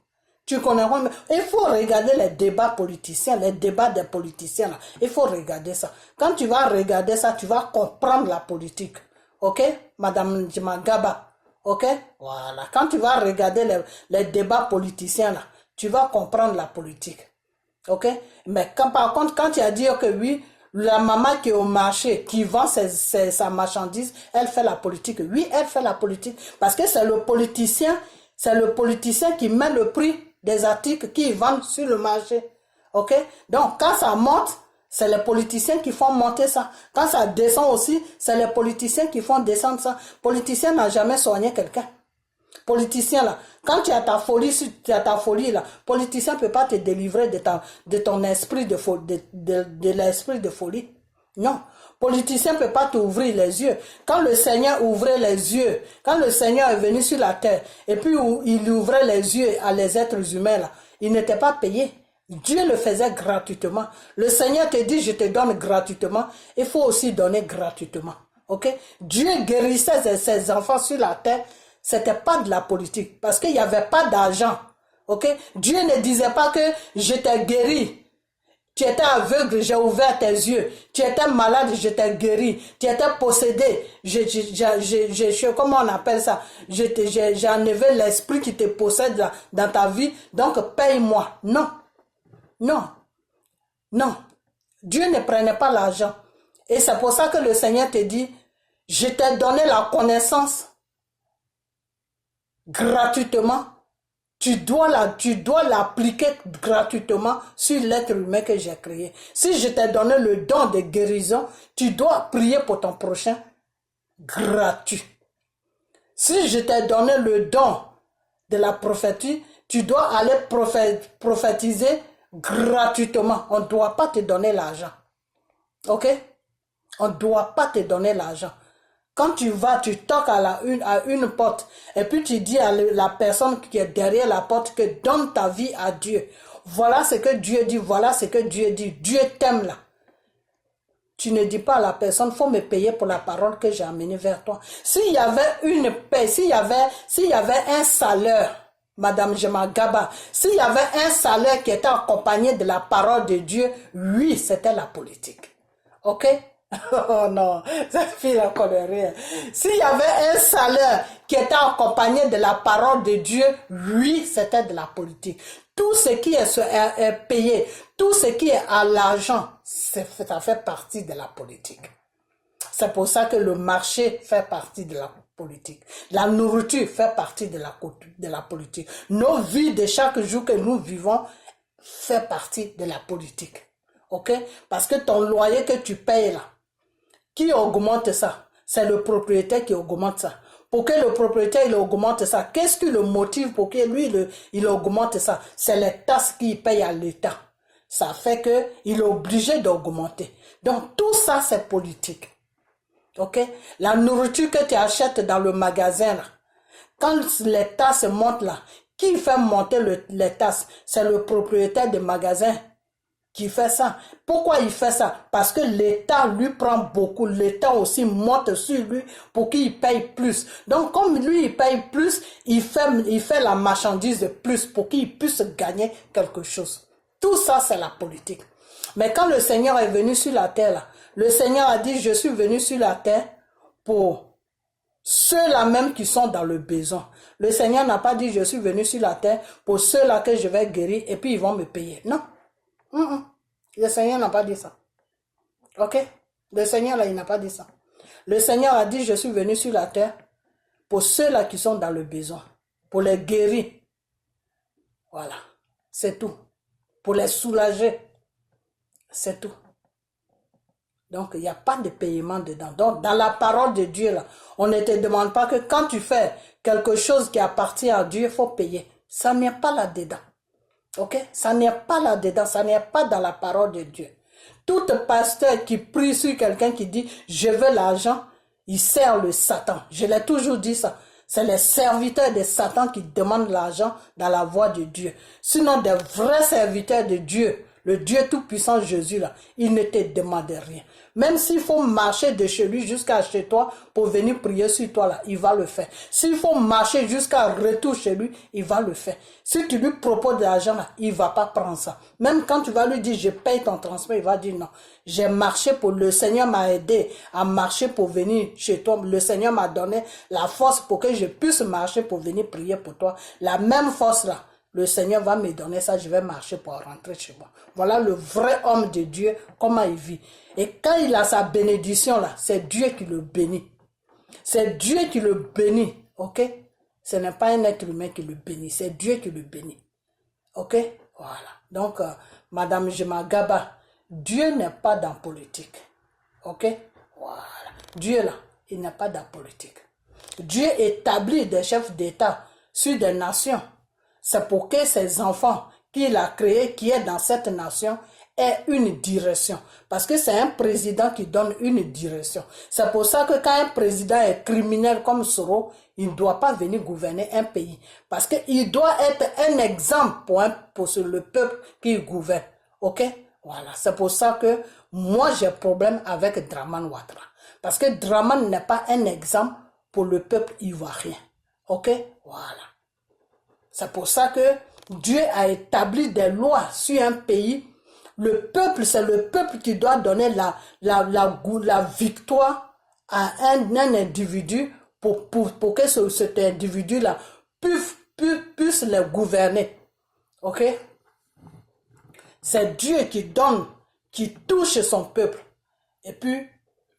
S1: Tu connais pas. Il faut regarder les débats politiciens, les débats des politiciens là. Il faut regarder ça. Quand tu vas regarder ça, tu vas comprendre la politique. Ok, Madame Jimagaba. Ok, voilà. Quand tu vas regarder les débats politiciens là, tu vas comprendre la politique. Ok, mais par contre, quand tu as dit que oui, la maman qui est au marché, qui vend sa marchandise, elle fait la politique. Oui, elle fait la politique. Parce que c'est le politicien qui met le prix des articles qu'ils vendent sur le marché. Ok? Donc, quand ça monte, c'est les politiciens qui font monter ça. Quand ça descend aussi, c'est les politiciens qui font descendre ça. Politicien n'a jamais soigné quelqu'un. Politicien là, quand tu as ta folie là, politicien ne peut pas te délivrer de ton esprit de l'esprit de folie. Non. Politicien ne peut pas t'ouvrir les yeux. Quand le Seigneur ouvrait les yeux, quand le Seigneur est venu sur la terre, et puis il ouvrait les yeux à les êtres humains là, il n'était pas payé. Dieu le faisait gratuitement. Le Seigneur te dit, je te donne gratuitement. Il faut aussi donner gratuitement. Ok? Dieu guérissait ses enfants sur la terre. C'était pas de la politique. Parce qu'il n'y avait pas d'argent. Ok? Dieu ne disait pas que je t'ai guéri. Tu étais aveugle, j'ai ouvert tes yeux. Tu étais malade, je t'ai guéri. Tu étais possédé. Comment on appelle ça? J'ai enlevé l'esprit qui te possède dans ta vie. Donc, paye-moi. Non. Non. Non. Dieu ne prenait pas l'argent. Et c'est pour ça que le Seigneur te dit, je t'ai donné la connaissance gratuitement. Tu dois l'appliquer gratuitement sur l'être humain que j'ai créé. Si je t'ai donné le don de guérison, tu dois prier pour ton prochain gratuit. Si je t'ai donné le don de la prophétie, tu dois aller prophétiser gratuitement. On ne doit pas te donner l'argent. Ok? On ne doit pas te donner l'argent. Quand tu vas, tu toques à une porte et puis tu dis à la personne qui est derrière la porte que donne ta vie à Dieu. Voilà ce que Dieu dit, voilà ce que Dieu dit. Dieu t'aime là. Tu ne dis pas à la personne, faut me payer pour la parole que j'ai amenée vers toi. S'il y avait une paix, s'il y avait un salaire, Madame Jemagaba, s'il y avait un salaire qui était accompagné de la parole de Dieu, oui, c'était la politique. Ok? Oh non, cette fille a coléré. S'il y avait un salaire qui était accompagné de la parole de Dieu, oui, c'était de la politique. Tout ce qui est payé, tout ce qui est à l'argent, ça fait partie de la politique. C'est pour ça que le marché fait partie de la politique. La nourriture fait partie de la politique. Nos vies de chaque jour que nous vivons fait partie de la politique. Ok? Parce que ton loyer que tu payes là, qui augmente ça? C'est le propriétaire qui augmente ça. Pour que le propriétaire il augmente ça, qu'est-ce qui le motive pour que lui il augmente ça? C'est les taxes qu'il paye à l'État. Ça fait qu'il est obligé d'augmenter. Donc tout ça c'est politique. Ok? La nourriture que tu achètes dans le magasin là, quand les tasses montent là, qui fait monter les tasses? C'est le propriétaire du magasin qui fait ça. Pourquoi il fait ça? Parce que l'État lui prend beaucoup. L'État aussi monte sur lui pour qu'il paye plus. Donc, comme lui, il paye plus, il fait la marchandise de plus pour qu'il puisse gagner quelque chose. Tout ça, c'est la politique. Mais quand le Seigneur est venu sur la terre, là, le Seigneur a dit, je suis venu sur la terre pour ceux-là même qui sont dans le besoin. Le Seigneur n'a pas dit, je suis venu sur la terre pour ceux-là que je vais guérir et puis ils vont me payer. Non. Le Seigneur n'a pas dit ça. Ok? Le Seigneur, là, il n'a pas dit ça. Le Seigneur a dit, je suis venu sur la terre pour ceux-là qui sont dans le besoin, pour les guérir. Voilà. C'est tout. Pour les soulager. C'est tout. Donc, il n'y a pas de paiement dedans. Donc, dans la parole de Dieu, là, on ne te demande pas que quand tu fais quelque chose qui appartient à Dieu, il faut payer. Ça n'est pas là-dedans. Ok? Ça n'est pas là-dedans. Ça n'est pas dans la parole de Dieu. Tout pasteur qui prie sur quelqu'un qui dit « je veux l'argent », il sert le Satan. Je l'ai toujours dit ça. C'est les serviteurs de Satan qui demandent l'argent dans la voie de Dieu. Sinon, des vrais serviteurs de Dieu, le Dieu tout-puissant Jésus, là, il ne te demande rien. Même s'il faut marcher de chez lui jusqu'à chez toi pour venir prier sur toi, là, il va le faire. S'il faut marcher jusqu'à retour chez lui, il va le faire. Si tu lui proposes de l'argent, là, il ne va pas prendre ça. Même quand tu vas lui dire, je paye ton transport, il va dire non. J'ai marché pour le Seigneur m'a aidé à marcher pour venir chez toi. Le Seigneur m'a donné la force pour que je puisse marcher pour venir prier pour toi. La même force là. Le Seigneur va me donner ça, je vais marcher pour rentrer chez moi. Voilà le vrai homme de Dieu, comment il vit. Et quand il a sa bénédiction là, c'est Dieu qui le bénit. C'est Dieu qui le bénit, ok? Ce n'est pas un être humain qui le bénit, c'est Dieu qui le bénit. Ok? Voilà. Donc, Madame Jemagaba, Dieu n'est pas dans politique. Ok? Voilà. Dieu là, il n'est pas dans politique. Dieu établit des chefs d'État sur des nations. C'est pour que ces enfants qu'il a créés, qui est dans cette nation, aient une direction. Parce que c'est un président qui donne une direction. C'est pour ça que quand un président est criminel comme Soro, il ne doit pas venir gouverner un pays. Parce qu'il doit être un exemple pour le peuple qu'il gouverne. Ok? Voilà. C'est pour ça que moi j'ai problème avec Dramane Ouattara. Parce que Dramane n'est pas un exemple pour le peuple ivoirien. Ok? Voilà. C'est pour ça que Dieu a établi des lois sur un pays. Le peuple, c'est le peuple qui doit donner la victoire à un individu pour que cet individu-là puisse les gouverner. Ok? C'est Dieu qui donne, qui touche son peuple. Et puis,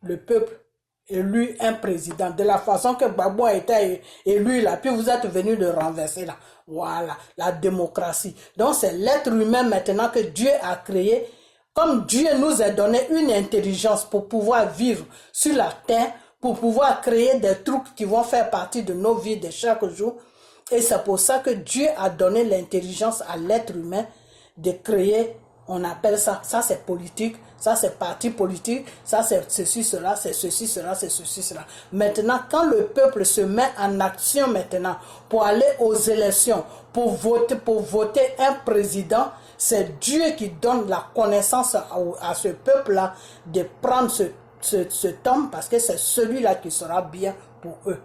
S1: le peuple élu un président. De la façon que Gbagbo a été élu là, puis vous êtes venu le renverser là. Voilà, la démocratie. Donc c'est l'être humain maintenant que Dieu a créé. Comme Dieu nous a donné une intelligence pour pouvoir vivre sur la terre, pour pouvoir créer des trucs qui vont faire partie de nos vies de chaque jour. Et c'est pour ça que Dieu a donné l'intelligence à l'être humain de créer, on appelle ça c'est politique, ça c'est parti politique, ça c'est ceci, cela, c'est ceci, cela, c'est ceci, cela. Maintenant, quand le peuple se met en action maintenant pour aller aux élections, pour voter un président, c'est Dieu qui donne la connaissance à ce peuple-là de prendre ce temps parce que c'est celui-là qui sera bien pour eux.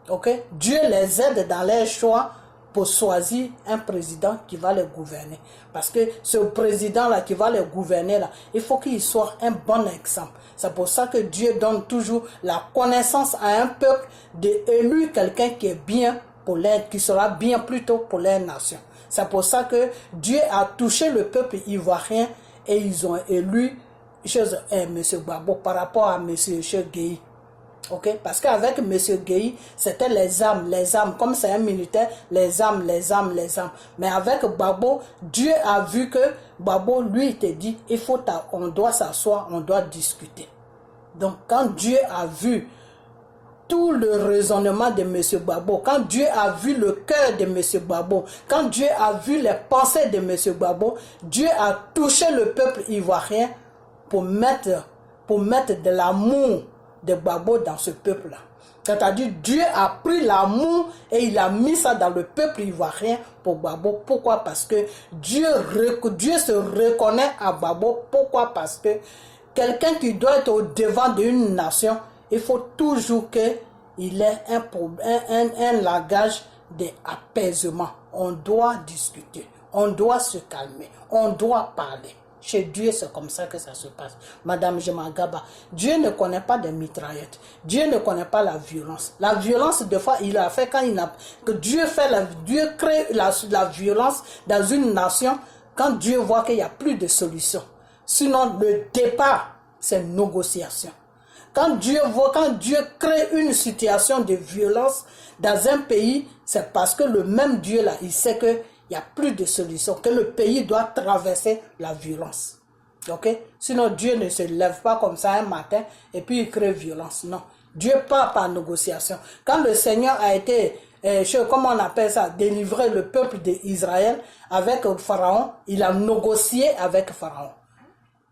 S1: Ok? Dieu les aide dans leurs choix pour choisir un président qui va les gouverner. Parce que ce président-là qui va les gouverner, là, il faut qu'il soit un bon exemple. C'est pour ça que Dieu donne toujours la connaissance à un peuple d'élu quelqu'un qui est bien pour l'aide, qui sera bien plutôt pour leur nation. C'est pour ça que Dieu a touché le peuple ivoirien et ils ont élu M. Gbagbo par rapport à M. Gueye. Okay? Parce qu'avec M. Gueye, c'était les âmes. Comme c'est un militaire, les âmes. Mais avec Gbagbo, Dieu a vu que Gbagbo, lui, il te dit, on doit s'asseoir, on doit discuter. Donc, quand Dieu a vu tout le raisonnement de M. Gbagbo, quand Dieu a vu le cœur de M. Gbagbo, quand Dieu a vu les pensées de M. Gbagbo, Dieu a touché le peuple ivoirien pour mettre de l'amour de Gbagbo dans ce peuple-là. C'est-à-dire Dieu a pris l'amour et il a mis ça dans le peuple ivoirien pour Gbagbo. Pourquoi? Parce que Dieu se reconnaît à Gbagbo. Pourquoi? Parce que quelqu'un qui doit être au devant d'une nation, il faut toujours qu'il ait un langage d'apaisement. On doit discuter, on doit se calmer, on doit parler. Chez Dieu, c'est comme ça que ça se passe. Madame Jemagaba, Dieu ne connaît pas des mitraillettes. Dieu ne connaît pas la violence. La violence, des fois, il a fait quand il a... que Dieu crée la violence dans une nation quand Dieu voit qu'il n'y a plus de solution. Sinon, le départ, c'est une négociation. Quand Dieu crée une situation de violence dans un pays, c'est parce que le même Dieu là, il sait que il n'y a plus de solution, que le pays doit traverser la violence. Ok? Sinon, Dieu ne se lève pas comme ça un matin et puis il crée violence. Non. Dieu part par négociation. Quand le Seigneur a été, comment on appelle ça, délivré le peuple d'Israël avec Pharaon, il a négocié avec Pharaon.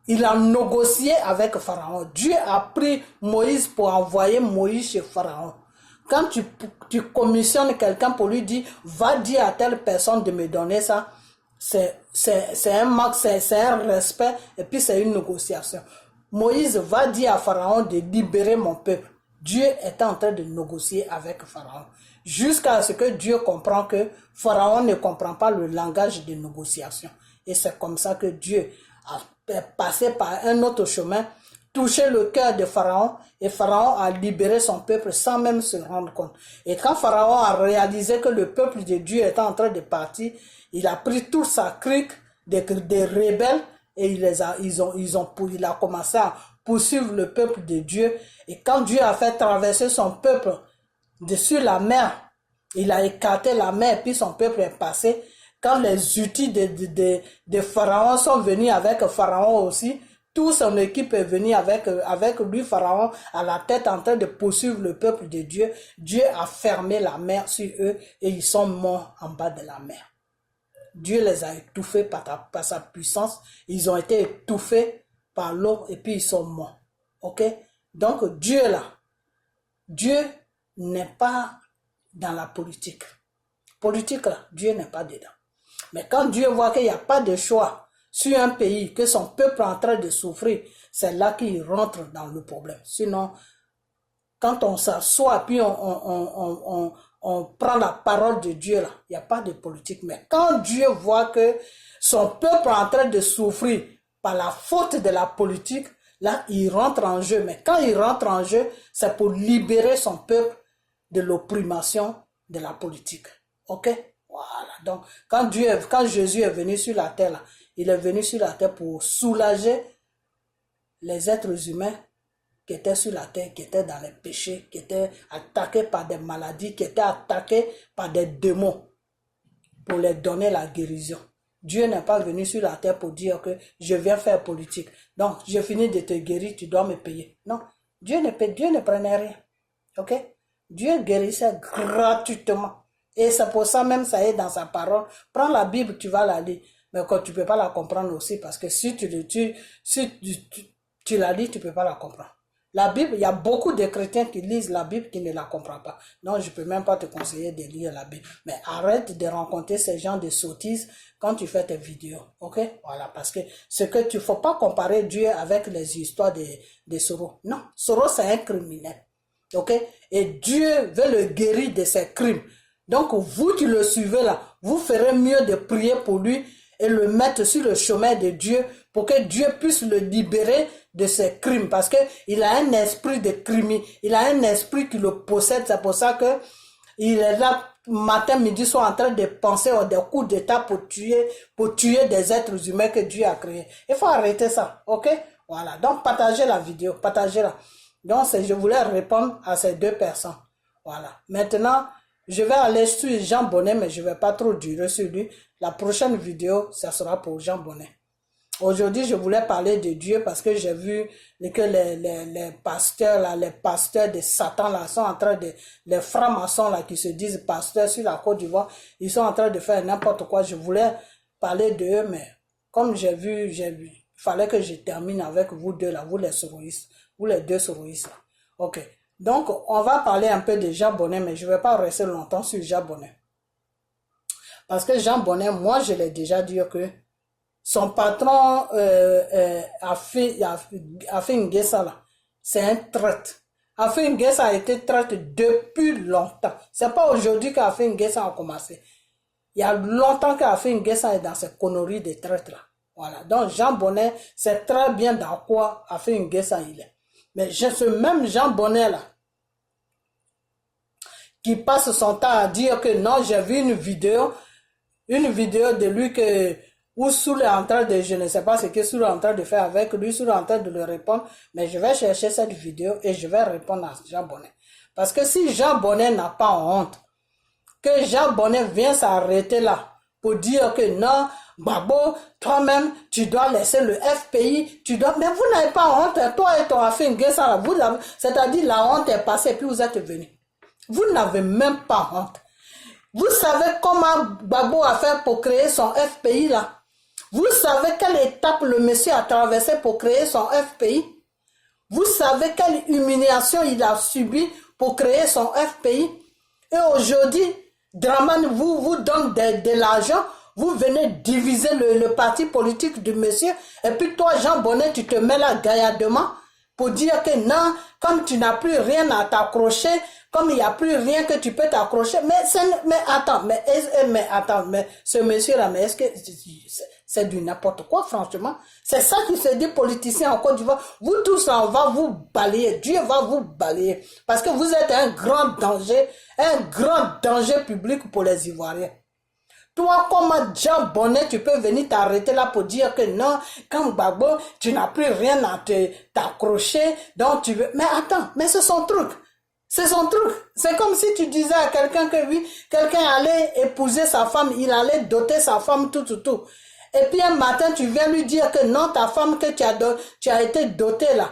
S1: Il a négocié avec Pharaon. Dieu a pris Moïse pour envoyer Moïse chez Pharaon. Quand tu commissionnes quelqu'un pour lui dire, va dire à telle personne de me donner ça, c'est un manque, c'est un respect et puis c'est une négociation. Moïse va dire à Pharaon de libérer mon peuple. Dieu est en train de négocier avec Pharaon. Jusqu'à ce que Dieu comprend que Pharaon ne comprend pas le langage de négociation. Et c'est comme ça que Dieu a passé par un autre chemin, touché le cœur de Pharaon, et Pharaon a libéré son peuple sans même se rendre compte. Et quand Pharaon a réalisé que le peuple de Dieu était en train de partir, il a pris toute sa clique des rebelles et il a commencé à poursuivre le peuple de Dieu. Et quand Dieu a fait traverser son peuple sur la mer, il a écarté la mer, puis son peuple est passé. Quand les outils de Pharaon sont venus avec Pharaon aussi, toute son équipe est venue avec lui, Pharaon, à la tête en train de poursuivre le peuple de Dieu. Dieu a fermé la mer sur eux et ils sont morts en bas de la mer. Dieu les a étouffés par sa puissance. Ils ont été étouffés par l'eau et puis ils sont morts. Ok? Donc Dieu là, Dieu n'est pas dans la politique. Politique là, Dieu n'est pas dedans. Mais quand Dieu voit qu'il n'y a pas de choix sur un pays, que son peuple est en train de souffrir, c'est là qu'il rentre dans le problème. Sinon, quand on s'assoit puis on prend la parole de Dieu là, il n'y a pas de politique. Mais quand Dieu voit que son peuple est en train de souffrir par la faute de la politique, là, il rentre en jeu. Mais quand il rentre en jeu, c'est pour libérer son peuple de l'opprimation de la politique. Ok? Voilà. Donc, quand Jésus est venu sur la terre, là, il est venu sur la terre pour soulager les êtres humains qui étaient sur la terre, qui étaient dans les péchés, qui étaient attaqués par des maladies, qui étaient attaqués par des démons, pour les donner la guérison. Dieu n'est pas venu sur la terre pour dire que je viens faire politique. Donc, j'ai fini de te guérir, tu dois me payer. Non, Dieu ne prenait rien. Ok? Dieu guérissait gratuitement. Et c'est pour ça même, ça est dans sa parole. Prends la Bible, tu vas la lire. Mais quand tu ne peux pas la comprendre aussi, parce que si tu la lis, tu ne peux pas la comprendre. La Bible, il y a beaucoup de chrétiens qui lisent la Bible qui ne la comprennent pas. Non, je ne peux même pas te conseiller de lire la Bible. Mais arrête de rencontrer ces gens de sottises quand tu fais tes vidéos. Ok? Voilà, parce que il ne faut pas comparer Dieu avec les histoires de Soros. Non, Soros, c'est un criminel. Ok? Et Dieu veut le guérir de ses crimes. Donc, vous qui le suivez là, vous ferez mieux de prier pour lui et le mettre sur le chemin de Dieu pour que Dieu puisse le libérer de ses crimes. Parce qu'il a un esprit de crime, il a un esprit qui le possède. C'est pour ça que il est là matin, midi, soir en train de penser à des coups d'état pour tuer des êtres humains que Dieu a créés. Il faut arrêter ça, ok? Voilà, donc partagez la vidéo, partagez-la. Donc, je voulais répondre à ces deux personnes. Voilà, maintenant, je vais aller sur Jean Bonnet, mais je ne vais pas trop durer sur lui. La prochaine vidéo, ça sera pour Jean Bonnet. Aujourd'hui, je voulais parler de Dieu parce que j'ai vu que les pasteurs, là, les pasteurs de Satan là, sont en train de, les francs-maçons là, qui se disent pasteurs sur la Côte d'Ivoire, ils sont en train de faire n'importe quoi. Je voulais parler d'eux, mais comme j'ai vu, il fallait que je termine avec vous deux là, vous les soroïstes, vous les deux soroïstes là. Ok. Donc, on va parler un peu de Jean Bonnet, mais je ne vais pas rester longtemps sur Jean Bonnet. Parce que Jean Bonnet, moi, je l'ai déjà dit que son patron Afin N'Guessa, là, c'est un traître. Afin N'Guessa a été traître depuis longtemps. C'est pas aujourd'hui qu'Afin N'Guessa a commencé. Il y a longtemps qu'Afin N'Guessa est dans ces conneries de traître là. Voilà. Donc, Jean Bonnet sait très bien dans quoi Afin N'Guessa il est. Mais j'ai ce même Jean Bonnet là, qui passe son temps à dire que non, j'ai vu une vidéo de lui que, où Soul est en train de, je ne sais pas ce que Soul est en train de faire avec lui, Soul est en train de le répondre, mais je vais chercher cette vidéo et je vais répondre à Jean Bonnet. Parce que si Jean Bonnet n'a pas honte, que Jean Bonnet vient s'arrêter là, pour dire que non, Gbagbo, toi-même, tu dois laisser le FPI, tu dois... Mais vous n'avez pas honte, toi et ton Afin Guessa, c'est-à-dire la honte est passée et puis vous êtes venus. Vous n'avez même pas honte. Vous savez comment Gbagbo a fait pour créer son FPI là? Vous savez quelle étape le monsieur a traversé pour créer son FPI? Vous savez quelle humiliation il a subi pour créer son FPI? Et aujourd'hui, Dramane vous donne de l'argent, vous venez diviser le parti politique du monsieur, et puis toi, Jean Bonnet, tu te mets là gaillardement pour dire que non, comme tu n'as plus rien à t'accrocher, comme il n'y a plus rien que tu peux t'accrocher, mais attends, mais ce monsieur-là, mais est-ce que c'est du n'importe quoi, franchement? C'est ça qui se dit politicien en Côte d'Ivoire. Vous tous, on va vous balayer, Dieu va vous balayer, parce que vous êtes un grand danger public pour les Ivoiriens. Toi, comme Jean Bonnet, tu peux venir t'arrêter là pour dire que non, comme Gbagbo, tu n'as plus rien à t'accrocher, donc tu veux... Mais attends, mais c'est son truc. C'est son truc. C'est comme si tu disais à quelqu'un que oui, quelqu'un allait épouser sa femme, il allait doter sa femme, tout. Et puis un matin, tu viens lui dire que non, ta femme que tu as été dotée là,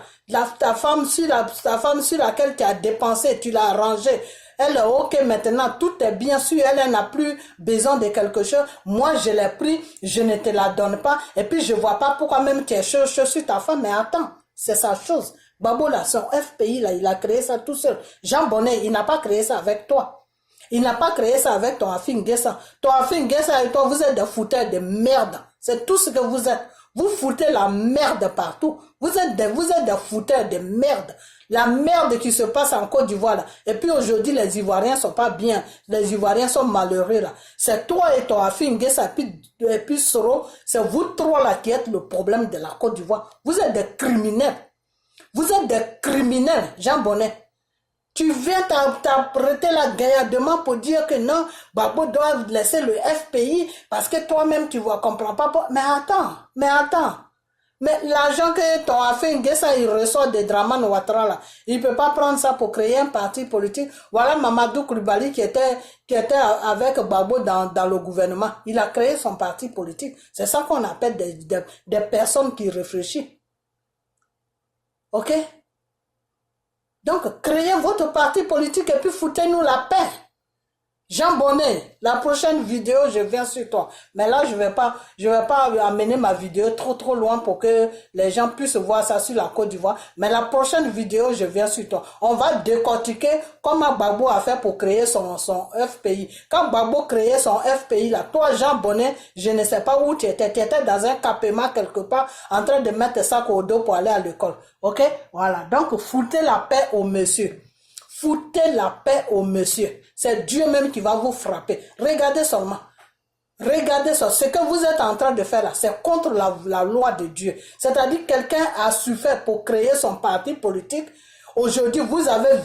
S1: ta femme sur laquelle tu as dépensé, tu l'as rangée. Elle est ok maintenant, tout est bien sûr, elle n'a plus besoin de quelque chose. Moi, je l'ai pris, je ne te la donne pas. Et puis, je vois pas pourquoi même tu es chaud sur ta femme. Mais attends, c'est sa chose. Gbagbo là, son FPI là, il a créé ça tout seul. Jean Bonnet, il n'a pas créé ça avec toi. Il n'a pas créé ça avec ton Afin Guessa. Ton Afin Guessa et toi, vous êtes des fouteurs de merde. C'est tout ce que vous êtes. Vous foutez la merde partout. Vous êtes des fouteurs de merde. La merde qui se passe en Côte d'Ivoire là. Et puis aujourd'hui, les Ivoiriens sont pas bien. Les Ivoiriens sont malheureux là. C'est toi et ton Afin Guessa et puis Soro. C'est vous trois là qui êtes le problème de la Côte d'Ivoire. Vous êtes des criminels. Vous êtes des criminels, Jean Bonnet. Tu viens t'apprêter là gaillardement pour dire que non, Gbagbo doit laisser le FPI parce que toi-même tu ne comprends pas. Mais attends. Mais l'argent que ton Afin Guessa il reçoit de Dramane Ouattara là, il ne peut pas prendre ça pour créer un parti politique. Voilà Mamadou Koulibaly qui était avec Gbagbo dans le gouvernement. Il a créé son parti politique. C'est ça qu'on appelle des personnes qui réfléchissent. Ok? Donc, créez votre parti politique et puis foutez-nous la paix. Jean Bonnet, la prochaine vidéo, je viens sur toi. Mais là, je vais pas amener ma vidéo trop loin pour que les gens puissent voir ça sur la Côte d'Ivoire. Mais la prochaine vidéo, je viens sur toi. On va décortiquer comment Gbagbo a fait pour créer son FPI. Quand Gbagbo créait son FPI, là, toi, Jean Bonnet, je ne sais pas où tu étais. Tu étais dans un campement quelque part, en train de mettre ça au dos pour aller à l'école. Ok? Voilà. Donc, foutez la paix au monsieur. Foutez la paix au monsieur. C'est Dieu même qui va vous frapper. Regardez seulement. Regardez ça. Ce que vous êtes en train de faire là, c'est contre la loi de Dieu. C'est-à-dire que quelqu'un a souffert pour créer son parti politique. Aujourd'hui, vous avez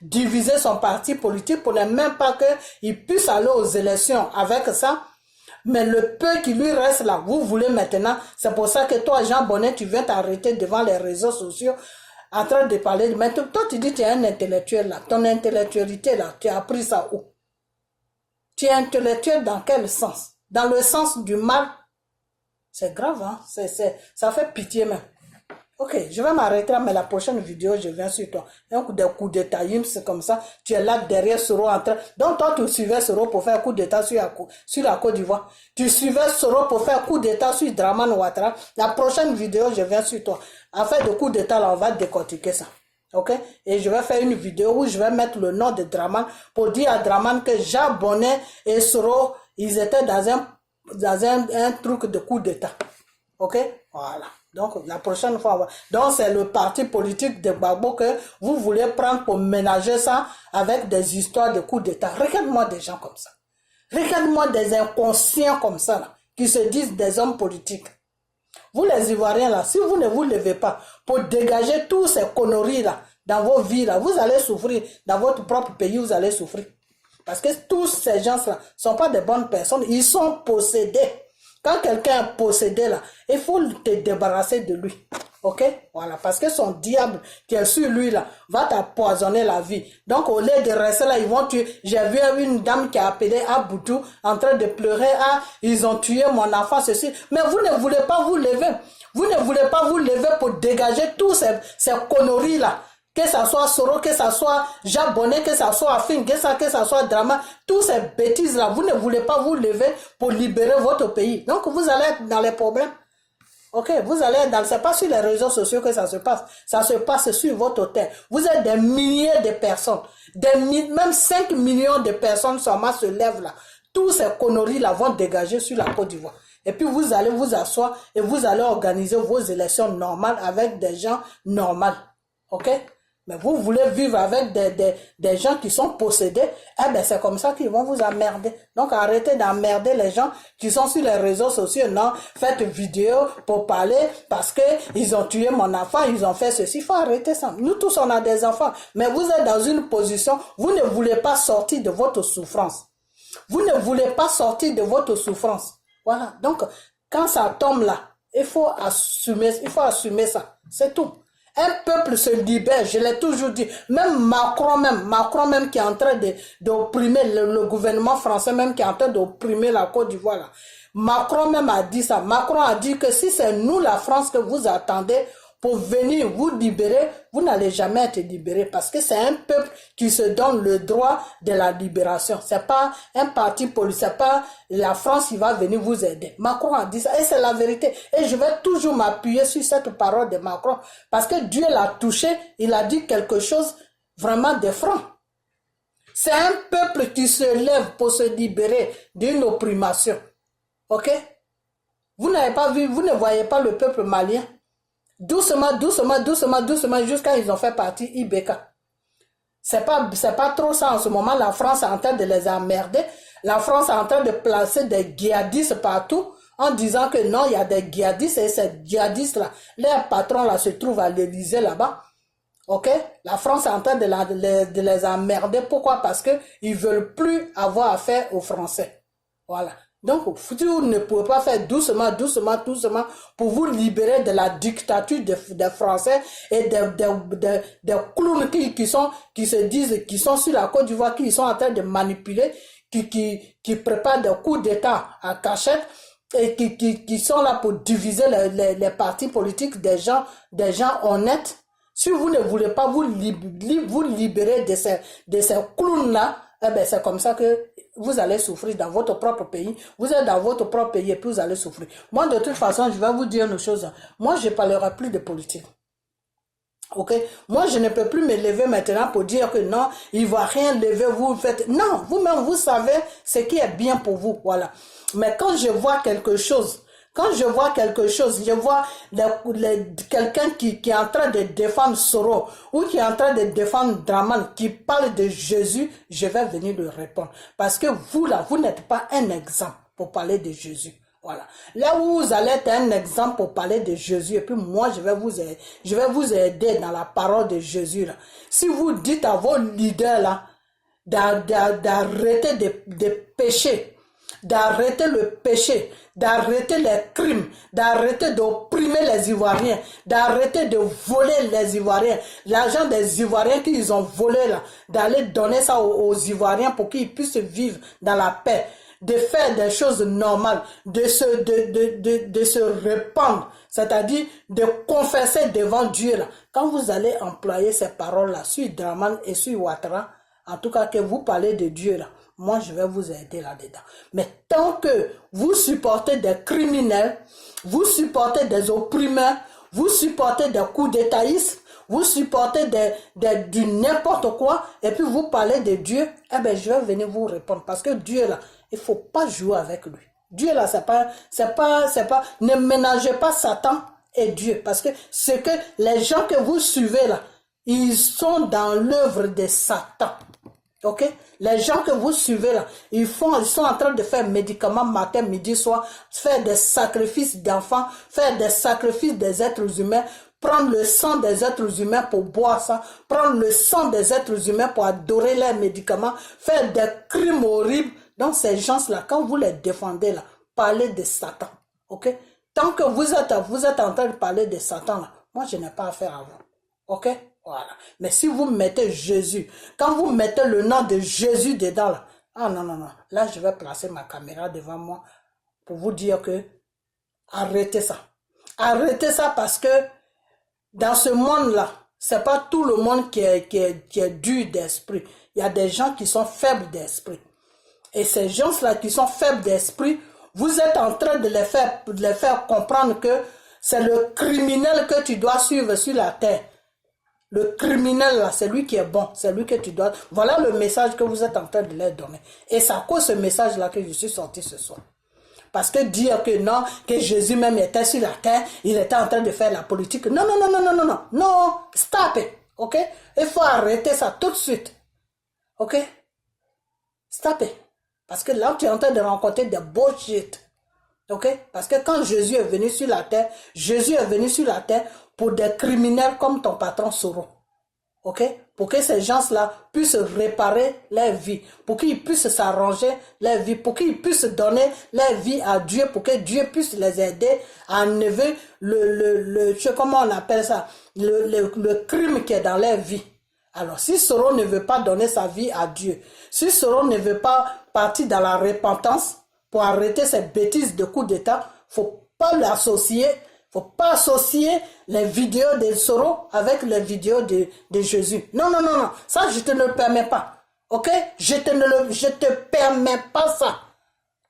S1: divisé son parti politique pour ne même pas qu'il puisse aller aux élections avec ça. Mais le peu qui lui reste là, vous voulez maintenant. C'est pour ça que toi, Jean Bonnet, tu viens t'arrêter devant les réseaux sociaux en train de parler. Mais toi, tu dis que tu es un intellectuel là. Ton intellectualité là, tu as appris ça où? Tu es intellectuel dans quel sens? Dans le sens du mal? C'est grave, hein? Ça fait pitié même. Ok, je vais m'arrêter là, mais la prochaine vidéo, je viens sur toi. Un coup de d'état, c'est comme ça. Tu es là derrière Soro en train. Donc toi, tu suivais Soro pour faire un coup d'état sur la Côte d'Ivoire. Tu suivais Soro pour faire un coup d'état sur Dramane Ouattara. La prochaine vidéo, je viens sur toi. Afin de coup d'état, là, on va décortiquer ça. Ok? Et je vais faire une vidéo où je vais mettre le nom de Dramane pour dire à Dramane que Jean Bonnet et Soro, ils étaient dans un truc de coup d'état. Ok? Voilà. Donc, la prochaine fois, donc c'est le parti politique de Gbagbo que vous voulez prendre pour ménager ça avec des histoires de coups d'état. Regarde-moi des gens comme ça. Regarde-moi des inconscients comme ça, là, qui se disent des hommes politiques. Vous les Ivoiriens, là, si vous ne vous levez pas pour dégager tous ces conneries, là, dans vos vies, là, vous allez souffrir. Dans votre propre pays, vous allez souffrir. Parce que tous ces gens-là ne sont pas des bonnes personnes. Ils sont possédés. Quand quelqu'un est possédé là, il faut te débarrasser de lui. Ok? Voilà. Parce que son diable qui est sur lui là, va t'empoisonner la vie. Donc au lieu de rester là, ils vont tuer. J'ai vu une dame qui a appelé à Boutou en train de pleurer. Ah, ils ont tué mon enfant, ceci. Mais vous ne voulez pas vous lever. Vous ne voulez pas vous lever pour dégager tous ces conneries là. Que ça soit Soro, que ça soit Jabonnet, que ça soit Afin, que ça soit Drama, tous ces bêtises là, vous ne voulez pas vous lever pour libérer votre pays. Donc vous allez être dans les problèmes. Ok, vous allez dans, c'est pas sur les réseaux sociaux que ça se passe sur votre terre. Vous êtes des milliers de personnes, même 5 millions de personnes seulement se lèvent là. Tous ces conneries là vont dégager sur la Côte d'Ivoire. Et puis vous allez vous asseoir et vous allez organiser vos élections normales avec des gens normaux. Ok? Mais vous voulez vivre avec des gens qui sont possédés, eh bien c'est comme ça qu'ils vont vous emmerder. Donc arrêtez d'emmerder les gens qui sont sur les réseaux sociaux. Non, faites vidéo pour parler parce que ils ont tué mon enfant, ils ont fait ceci. Il faut arrêter ça. Nous tous on a des enfants, mais vous êtes dans une position, vous ne voulez pas sortir de votre souffrance. Vous ne voulez pas sortir de votre souffrance. Voilà. Donc quand ça tombe là, il faut assumer ça. C'est tout. Un peuple se libère, je l'ai toujours dit. Même Macron même qui est en train d'opprimer le gouvernement français, même qui est en train d'opprimer la Côte d'Ivoire là. Macron même a dit ça. Macron a dit que si c'est nous la France que vous attendez pour venir vous libérer, vous n'allez jamais être libéré parce que c'est un peuple qui se donne le droit de la libération. C'est pas un parti politique, c'est pas la France qui va venir vous aider. Macron a dit ça et c'est la vérité. Et je vais toujours m'appuyer sur cette parole de Macron parce que Dieu l'a touché, il a dit quelque chose vraiment de franc. C'est un peuple qui se lève pour se libérer d'une opprimation. Ok? Vous n'avez pas vu, vous ne voyez pas le peuple malien? Doucement, jusqu'à ils ont fait partie IBK. C'est pas trop ça en ce moment. La France est en train de les emmerder. La France est en train de placer des djihadistes partout en disant que non, il y a des djihadistes et ces djihadistes-là, leurs patrons là se trouvent à l'Élysée là-bas. Ok? La France est en train de les emmerder. Pourquoi? Parce que ils veulent plus avoir affaire aux Français. Voilà. Donc, vous ne pouvez pas faire doucement pour vous libérer de la dictature des Français et des clowns qui se disent, qui sont sur la Côte d'Ivoire, qui sont en train de manipuler, qui préparent des coups d'État à cachette et qui sont là pour diviser les partis politiques des gens honnêtes. Si vous ne voulez pas vous libérer de ces clowns-là, eh ben c'est comme ça que vous allez souffrir dans votre propre pays. Vous êtes dans votre propre pays et puis vous allez souffrir. Moi, de toute façon, je vais vous dire une chose. Moi, je ne parlerai plus de politique. Ok? Moi, je ne peux plus me lever maintenant pour dire que non, il ne va rien lever, vous faites... Non, vous-même, vous savez ce qui est bien pour vous. Voilà. Mais quand je vois quelque chose, je vois quelqu'un qui est en train de défendre Soro ou qui est en train de défendre Draman, qui parle de Jésus, je vais venir lui répondre. Parce que vous là, vous n'êtes pas un exemple pour parler de Jésus. Voilà. Là où vous allez être un exemple pour parler de Jésus, et puis moi je vais vous aider dans la parole de Jésus là. Si vous dites à vos leaders là d'arrêter de pécher, d'arrêter le péché, d'arrêter les crimes, d'arrêter d'opprimer les Ivoiriens, d'arrêter de voler les Ivoiriens, l'argent des Ivoiriens qu'ils ont volé là, d'aller donner ça aux Ivoiriens pour qu'ils puissent vivre dans la paix, de faire des choses normales, de se répandre, c'est-à-dire de confesser devant Dieu là. Quand vous allez employer ces paroles là sur Draman et sur Ouattara, en tout cas que vous parlez de Dieu là, moi, je vais vous aider là-dedans. Mais tant que vous supportez des criminels, vous supportez des opprimeurs, vous supportez des coups d'étaïsme, vous supportez du n'importe quoi, et puis vous parlez de Dieu, eh bien, je vais venir vous répondre. Parce que Dieu, là, il ne faut pas jouer avec lui. Dieu, là, ne ménagez pas Satan et Dieu. Parce que c'est que les gens que vous suivez, là, ils sont dans l'œuvre de Satan. Ok? Les gens que vous suivez là, ils sont en train de faire médicaments matin, midi, soir, faire des sacrifices d'enfants, faire des sacrifices des êtres humains, prendre le sang des êtres humains pour boire ça, prendre le sang des êtres humains pour adorer leurs médicaments, faire des crimes horribles. Donc ces gens-là, quand vous les défendez là, parler de Satan. Ok? Tant que vous êtes en train de parler de Satan, là, moi, je n'ai pas affaire à vous. Ok? Voilà. Mais si vous mettez Jésus, quand vous mettez le nom de Jésus dedans, là, ah non, non, non. Là, je vais placer ma caméra devant moi pour vous dire que arrêtez ça. Arrêtez ça parce que dans ce monde-là, c'est pas tout le monde qui est dur d'esprit. Il y a des gens qui sont faibles d'esprit. Et ces gens-là qui sont faibles d'esprit, vous êtes en train de les faire comprendre que c'est le criminel que tu dois suivre sur la terre. Le criminel, là, c'est lui qui est bon, c'est lui que tu dois... Voilà le message que vous êtes en train de leur donner. Et c'est à cause de ce message-là que je suis sorti ce soir. Parce que dire que non, que Jésus même était sur la terre, il était en train de faire la politique. Non, non, non, non, non, non, non, non, stop it, ok? Il faut arrêter ça tout de suite, ok? Stop it. Parce que là, tu es en train de rencontrer des bullshit, ok? Parce que quand Jésus est venu sur la terre, Jésus est venu sur la terre pour des criminels comme ton patron Soro, ok? Pour que ces gens-là puissent réparer leur vie, pour qu'ils puissent s'arranger leur vie, pour qu'ils puissent donner leur vie à Dieu, pour que Dieu puisse les aider à enlever comment on appelle ça, le crime qui est dans leur vie. Alors, si Soro ne veut pas donner sa vie à Dieu, si Soro ne veut pas partir dans la repentance pour arrêter ces bêtises de coup d'État, faut pas l'associer. Faut pas associer les vidéos de Soro avec les vidéos de Jésus. Non, non, non, non. Ça, je te le permets pas. Ok? Je te permets pas ça.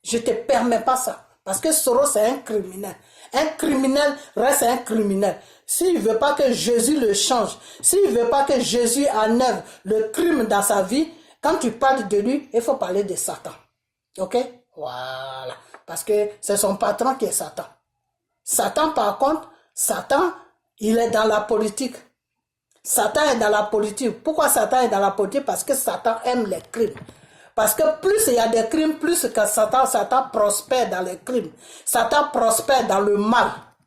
S1: Je te permets pas ça. Parce que Soro, c'est un criminel. Un criminel reste un criminel. S'il veut pas que Jésus le change, s'il veut pas que Jésus enlève le crime dans sa vie, quand tu parles de lui, il faut parler de Satan. Ok? Voilà. Parce que c'est son patron qui est Satan. Satan, par contre, Satan, il est dans la politique. Satan est dans la politique. Pourquoi Satan est dans la politique? Parce que Satan aime les crimes. Parce que plus il y a des crimes, plus que Satan prospère dans les crimes. Satan prospère dans le mal.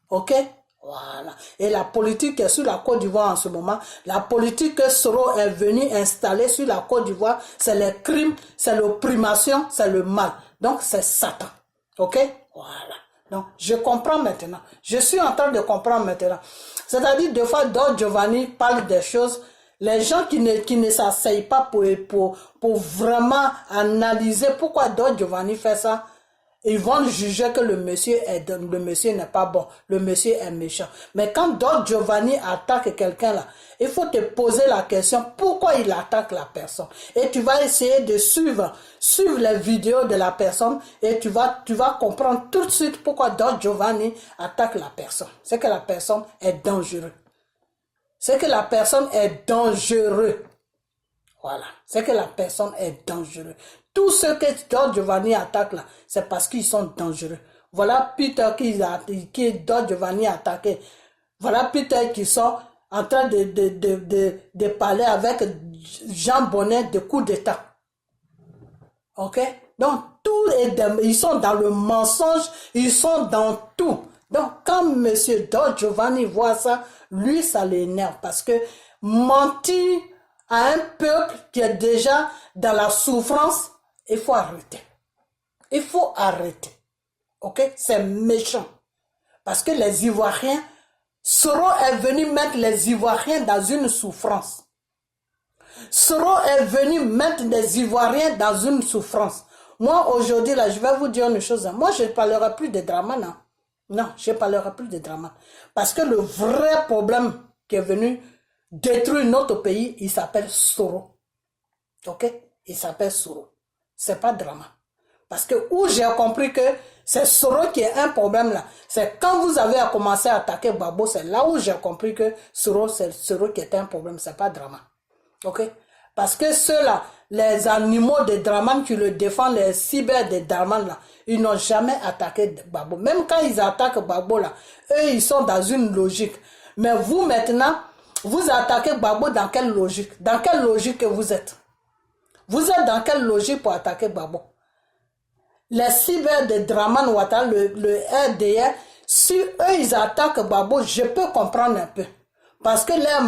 S1: Ok? Voilà. Et la politique est sur la Côte d'Ivoire en ce moment. La politique que Soro est venu installer sur la Côte d'Ivoire, c'est les crimes, c'est l'opprimation, c'est le mal. Donc, c'est Satan. Ok? Voilà. Donc, je comprends maintenant. Je suis en train de comprendre maintenant. C'est-à-dire, des fois, Don Giovanni parle des choses, les gens qui ne s'asseyent pas pour vraiment analyser pourquoi Don Giovanni fait ça, ils vont juger que le monsieur n'est pas bon, le monsieur est méchant. Mais quand Don Giovanni attaque quelqu'un là, il faut te poser la question pourquoi il attaque la personne. Et tu vas essayer de suivre les vidéos de la personne et tu vas comprendre tout de suite pourquoi Don Giovanni attaque la personne. C'est que la personne est dangereuse. C'est que la personne est dangereuse. Voilà. C'est que la personne est dangereuse. Tous ceux que Don Giovanni attaque là, c'est parce qu'ils sont dangereux. Voilà Peter qui Don Giovanni a attaqué. Voilà Peter qui sont en train de parler avec Jean Bonnet de coup d'État. Ok? Donc, ils sont dans le mensonge, ils sont dans tout. Donc, quand M. Don Giovanni voit ça, lui, ça l'énerve parce que mentir à un peuple qui est déjà dans la souffrance, il faut arrêter. Il faut arrêter. Ok? C'est méchant. Parce que les Ivoiriens, Soro est venu mettre les Ivoiriens dans une souffrance. Soro est venu mettre les Ivoiriens dans une souffrance. Moi, aujourd'hui, là, je vais vous dire une chose. Moi, je ne parlerai plus de drama, non. Non, je ne parlerai plus de drama. Parce que le vrai problème qui est venu détruire notre pays, il s'appelle Soro. Ok? Il s'appelle Soro. C'est pas drama. Parce que où j'ai compris que c'est Soro qui est un problème là. C'est quand vous avez commencé à attaquer Gbagbo, c'est là où j'ai compris que Soro, c'est Soro qui était un problème. C'est pas drama. Ok? Parce que ceux-là, les animaux de Draman qui le défendent, les cyber de Draman là, ils n'ont jamais attaqué Gbagbo. Même quand ils attaquent Gbagbo là, eux ils sont dans une logique. Mais vous maintenant, vous attaquez Gbagbo dans quelle logique? Dans quelle logique que vous êtes? Vous êtes dans quelle logique pour attaquer Gbagbo? Les cyber de Draman Ouattara, le RDR, si eux ils attaquent Gbagbo, je peux comprendre un peu. Parce que les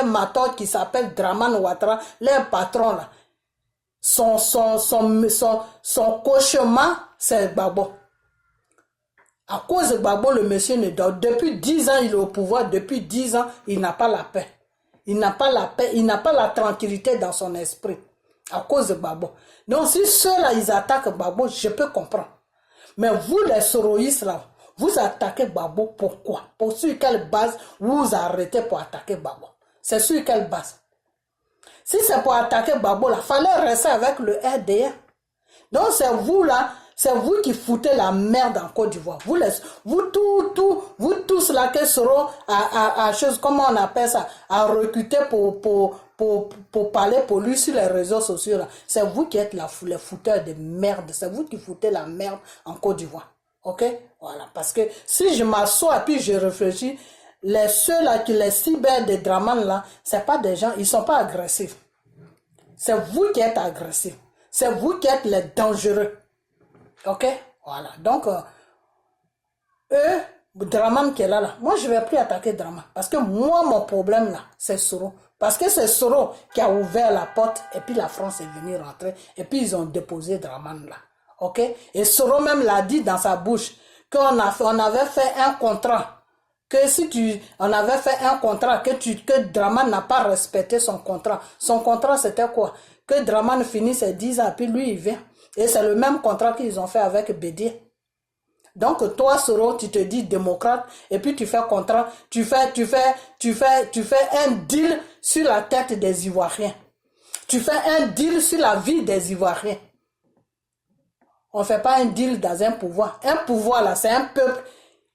S1: matons qui s'appellent Draman Ouattara, les patrons là, son cauchemar, c'est Gbagbo. À cause de Gbagbo, le monsieur ne dort. Depuis 10 ans, il est au pouvoir. Depuis 10 ans, il n'a pas la paix. Il n'a pas la paix, il n'a pas la tranquillité dans son esprit. À cause de Gbagbo. Donc si ceux-là, ils attaquent Gbagbo, je peux comprendre. Mais vous, les soroïstes, là, vous attaquez Gbagbo, pourquoi? Sur quelle base vous arrêtez pour attaquer Gbagbo? C'est sur quelle base? Si c'est pour attaquer Gbagbo, là, il fallait rester avec le RDA. Donc c'est vous là, c'est vous qui foutez la merde en Côte d'Ivoire. Vous tous là qui seront à chose, comment on appelle ça, à recruter pour parler pour lui sur les réseaux sociaux là. C'est vous qui êtes les fouteurs de merde. C'est vous qui foutez la merde en Côte d'Ivoire. Ok? Voilà. Parce que si je m'assois et puis je réfléchis, ceux là qui les cyber des Draman là, c'est pas des gens, ils sont pas agressifs. C'est vous qui êtes agressifs. C'est vous qui êtes les dangereux. Ok? Voilà. Donc, eux, Draman qui est là, moi je ne vais plus attaquer Draman. Parce que moi, mon problème là, c'est Soro. Parce que c'est Soro qui a ouvert la porte et puis la France est venue rentrer et puis ils ont déposé Draman là. Ok? Et Soro même l'a dit dans sa bouche qu'on avait fait un contrat. Que si on avait fait un contrat, que Draman n'a pas respecté son contrat. Son contrat c'était quoi? Que Draman finisse ses 10 ans, puis lui il vient. Et c'est le même contrat qu'ils ont fait avec Bédier. Donc toi Soro, tu te dis démocrate, et puis tu fais contrat, tu fais un deal sur la tête des Ivoiriens. Tu fais un deal sur la vie des Ivoiriens. On ne fait pas un deal dans un pouvoir. Un pouvoir là, c'est un peuple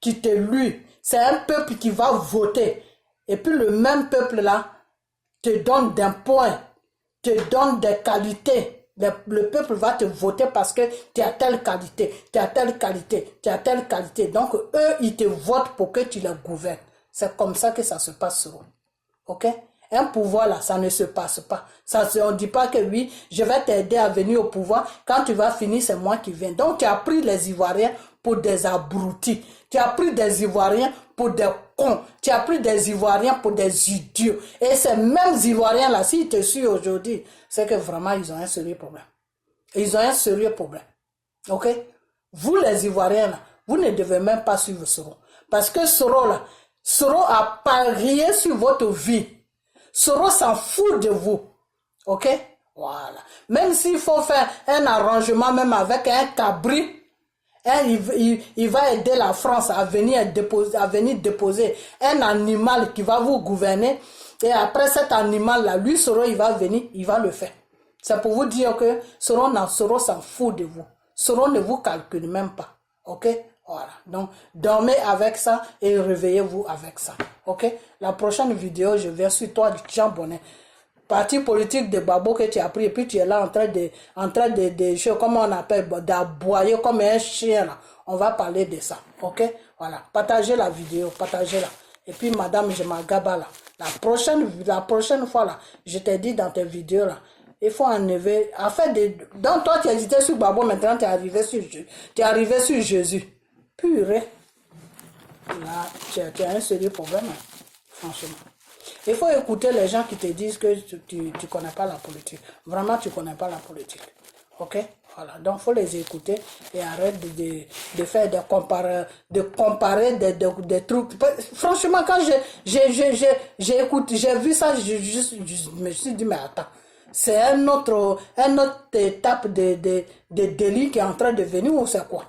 S1: qui t'élit. C'est un peuple qui va voter. Et puis le même peuple là te donne des points, te donne des qualités. Le peuple va te voter parce que tu as telle qualité, tu as telle qualité, tu as telle qualité. Donc eux, ils te votent pour que tu les gouvernes. C'est comme ça que ça se passe sur eux. Ok? Un pouvoir là, ça ne se passe pas. On ne dit pas que oui, je vais t'aider à venir au pouvoir. Quand tu vas finir, c'est moi qui viens. Donc tu as pris les Ivoiriens pour des abrutis. Tu as pris des Ivoiriens pour des cons. Tu as pris des Ivoiriens pour des idiots. Et ces mêmes Ivoiriens là, s'ils te suivent aujourd'hui, c'est que vraiment ils ont un sérieux problème. Ils ont un sérieux problème. Ok? Vous les Ivoiriens là, vous ne devez même pas suivre Soro. Parce que Soro là, Soro a parié sur votre vie. Soro s'en fout de vous. Ok? Voilà. Même s'il faut faire un arrangement même avec un cabri, il va aider la France à venir déposer un animal qui va vous gouverner. Et après cet animal-là, lui, Soro, il va venir, il va le faire. C'est pour vous dire que Soro s'en fout de vous. Soro ne vous calcule même pas. Ok? Voilà. Donc, dormez avec ça et réveillez-vous avec ça. Ok? La prochaine vidéo, je viens sur toi, Jean Bonnet. Parti politique de Gbagbo que tu as pris et puis tu es là en train de comment on appelle, d'aboyer comme un chien là. On va parler de ça. Ok? Voilà. Partagez la vidéo, partagez-la. Et puis, madame, je m'agaba là. La prochaine fois là, je t'ai dit dans tes vidéos là, il faut enlever. En fait, donc toi, tu hésitais sur Gbagbo, maintenant tu es arrivé sur Jésus. Purée. Là, tu as un sérieux problème, hein, franchement. Il faut écouter les gens qui te disent que tu ne connais pas la politique. Vraiment, tu ne connais pas la politique. Ok? Voilà. Donc, il faut les écouter et arrête de faire comparer des trucs. Franchement, quand j'ai vu ça, je me suis dit, mais attends. C'est une autre étape de délit qui est en train de venir ou c'est quoi?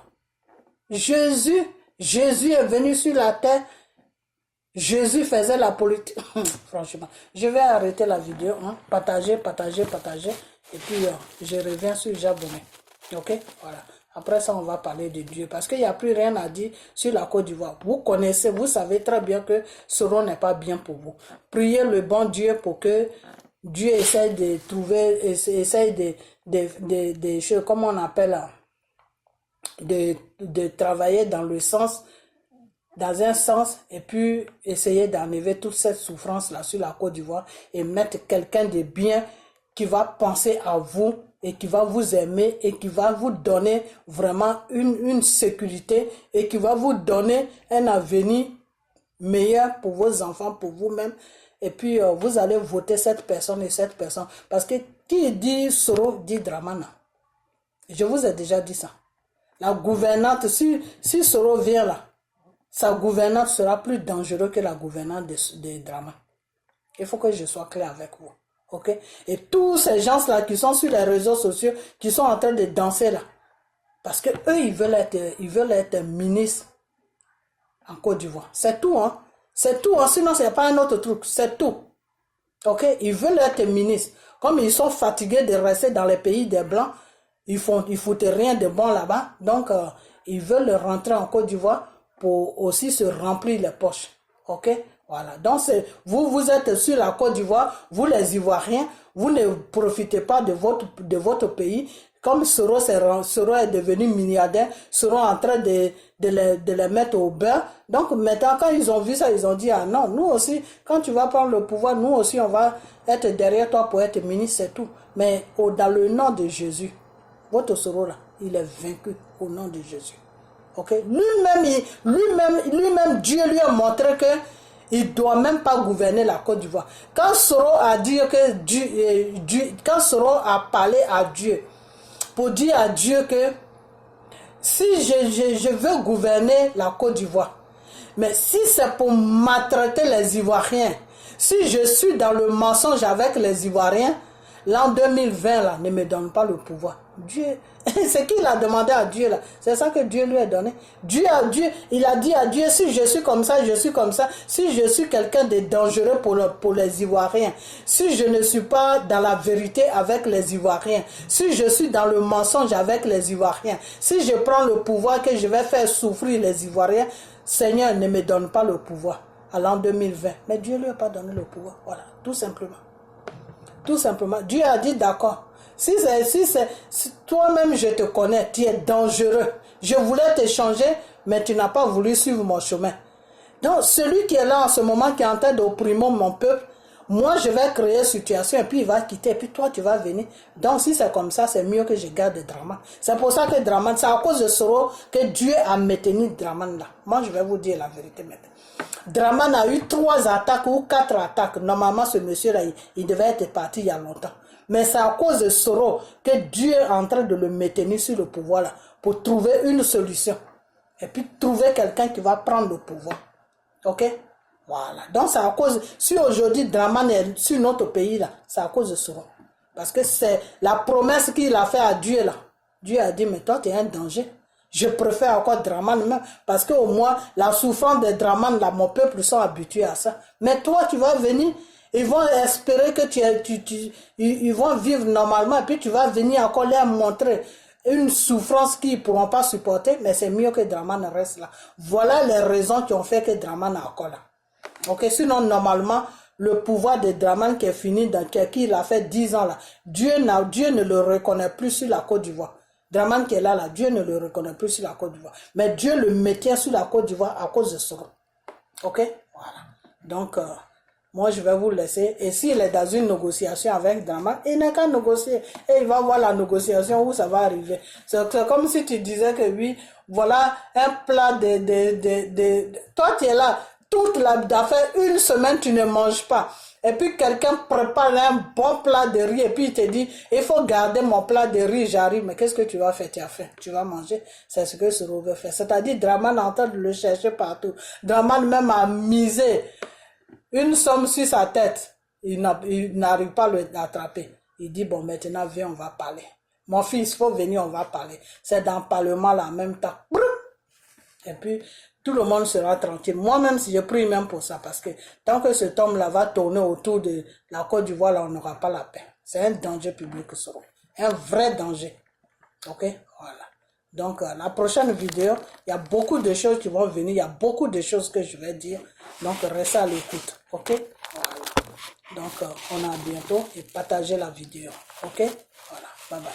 S1: Jésus est venu sur la terre. Jésus faisait la politique. Franchement, je vais arrêter la vidéo. Hein? Partager. Et puis, je reviens sur Jean Bonnet. Ok? Voilà. Après ça, on va parler de Dieu. Parce qu'il n'y a plus rien à dire sur la Côte d'Ivoire. Vous savez très bien que Soro n'est pas bien pour vous. Priez le bon Dieu pour que Dieu essaye de trouver, essaye de choses, comment on appelle, de travailler dans un sens, et puis essayer d'enlever toute cette souffrance-là sur la Côte d'Ivoire et mettre quelqu'un de bien qui va penser à vous et qui va vous aimer et qui va vous donner vraiment une sécurité et qui va vous donner un avenir meilleur pour vos enfants, pour vous-même. Et puis, vous allez voter cette personne et cette personne. Parce que qui dit Soro dit Dramana. Je vous ai déjà dit ça. La gouvernante, si Soro vient là, sa gouvernante sera plus dangereuse que la gouvernante de Draman. Il faut que je sois clair avec vous. Ok? Et tous ces gens-là qui sont sur les réseaux sociaux, qui sont en train de danser là, parce que eux, ils veulent être ministres en Côte d'Ivoire. C'est tout, hein? C'est tout, hein? Sinon, c'est pas un autre truc. C'est tout. Ok? Ils veulent être ministres. Comme ils sont fatigués de rester dans les pays des Blancs, ils foutent rien de bon là-bas. Donc, ils veulent rentrer en Côte d'Ivoire pour aussi se remplir les poches. Ok? Voilà. Donc, vous êtes sur la Côte d'Ivoire, vous les Ivoiriens, vous ne profitez pas de votre pays. Comme Soro est devenu milliardaire, seront en train de les mettre au beurre. Donc maintenant, quand ils ont vu ça, ils ont dit, ah non, nous aussi, quand tu vas prendre le pouvoir, nous aussi, on va être derrière toi pour être ministre, c'est tout. Mais dans le nom de Jésus, votre Soro là, il est vaincu au nom de Jésus. Ok? Lui-même, Dieu lui a montré que il ne doit même pas gouverner la Côte d'Ivoire. Quand Soro a dit que quand Soro a parlé à Dieu, pour dire à Dieu que si je veux gouverner la Côte d'Ivoire, mais si c'est pour maltraiter les Ivoiriens, si je suis dans le mensonge avec les Ivoiriens, l'an 2020 là, ne me donne pas le pouvoir. Dieu, c'est qu'il a demandé à Dieu là. C'est ça que Dieu lui a donné. Il a dit à Dieu, si je suis comme ça, je suis comme ça. Si je suis quelqu'un de dangereux pour les Ivoiriens, si je ne suis pas dans la vérité avec les Ivoiriens, si je suis dans le mensonge avec les Ivoiriens, si je prends le pouvoir que je vais faire souffrir les Ivoiriens, Seigneur, ne me donne pas le pouvoir à l'an 2020. Mais Dieu lui a pas donné le pouvoir. Voilà, tout simplement. Tout simplement. Dieu a dit d'accord. Si toi-même je te connais, tu es dangereux. Je voulais te changer, mais tu n'as pas voulu suivre mon chemin. Donc celui qui est là en ce moment, qui est en train d'opprimer mon peuple, moi je vais créer une situation et puis il va quitter et puis toi tu vas venir. Donc si c'est comme ça, c'est mieux que je garde Draman. C'est pour ça que Draman, c'est à cause de Soro que Dieu a maintenu Draman là. Moi je vais vous dire la vérité maintenant. Draman a eu 3 attaques ou 4 attaques. Normalement, ce monsieur-là, il devait être parti il y a longtemps. Mais c'est à cause de Soro que Dieu est en train de le maintenir sur le pouvoir là, pour trouver une solution. Et puis trouver quelqu'un qui va prendre le pouvoir. Ok? Voilà. Donc c'est à cause, si aujourd'hui Draman est sur notre pays là, c'est à cause de Soro. Parce que c'est la promesse qu'il a fait à Dieu là. Dieu a dit, mais toi tu es un danger. Je préfère encore Draman même, parce qu'au moins, la souffrance de Draman, là, mon peuple sont habitués à ça. Mais toi, tu vas venir, ils vont espérer que ils vont vivre normalement, et puis tu vas venir encore leur montrer une souffrance qu'ils ne pourront pas supporter, mais c'est mieux que Draman reste là. Voilà les raisons qui ont fait que Draman est encore là. Ok, sinon, normalement, le pouvoir de Draman qui est fini, qui il a fait 10 ans là, Dieu ne le reconnaît plus sur la Côte d'Ivoire. Draman qui est là, Dieu ne le reconnaît plus sur la Côte d'Ivoire. Mais Dieu le maintient sur la Côte d'Ivoire à cause de Soro. Ok? Voilà. Donc, moi, je vais vous laisser. Et s'il est dans une négociation avec Draman, il n'a qu'à négocier. Et il va voir la négociation où ça va arriver. C'est comme si tu disais que oui, voilà un plat Toi, tu es là, toute l'affaire, une semaine, tu ne manges pas. Et puis quelqu'un prépare un bon plat de riz et puis il te dit, il faut garder mon plat de riz, j'arrive. Mais qu'est-ce que tu vas faire? Tu as faim, tu vas manger. C'est ce que Soro veut faire. C'est-à-dire, Draman est en train de le chercher partout. Draman même a misé une somme sur sa tête. Il n'arrive pas à l'attraper. Il dit, bon, maintenant, viens, on va parler. Mon fils, il faut venir, on va parler. C'est dans le Parlement là, en même temps. Et puis, tout le monde sera tranquille. Moi-même, si je prie même pour ça, parce que tant que cet homme-là va tourner autour de la Côte d'Ivoire, là, on n'aura pas la paix. C'est un danger public, Soro. Un vrai danger. Ok? Voilà. Donc, la prochaine vidéo, il y a beaucoup de choses qui vont venir. Il y a beaucoup de choses que je vais dire. Donc, restez à l'écoute. Ok? Voilà. Donc, on a bientôt et partagez la vidéo. Ok? Voilà. Bye bye.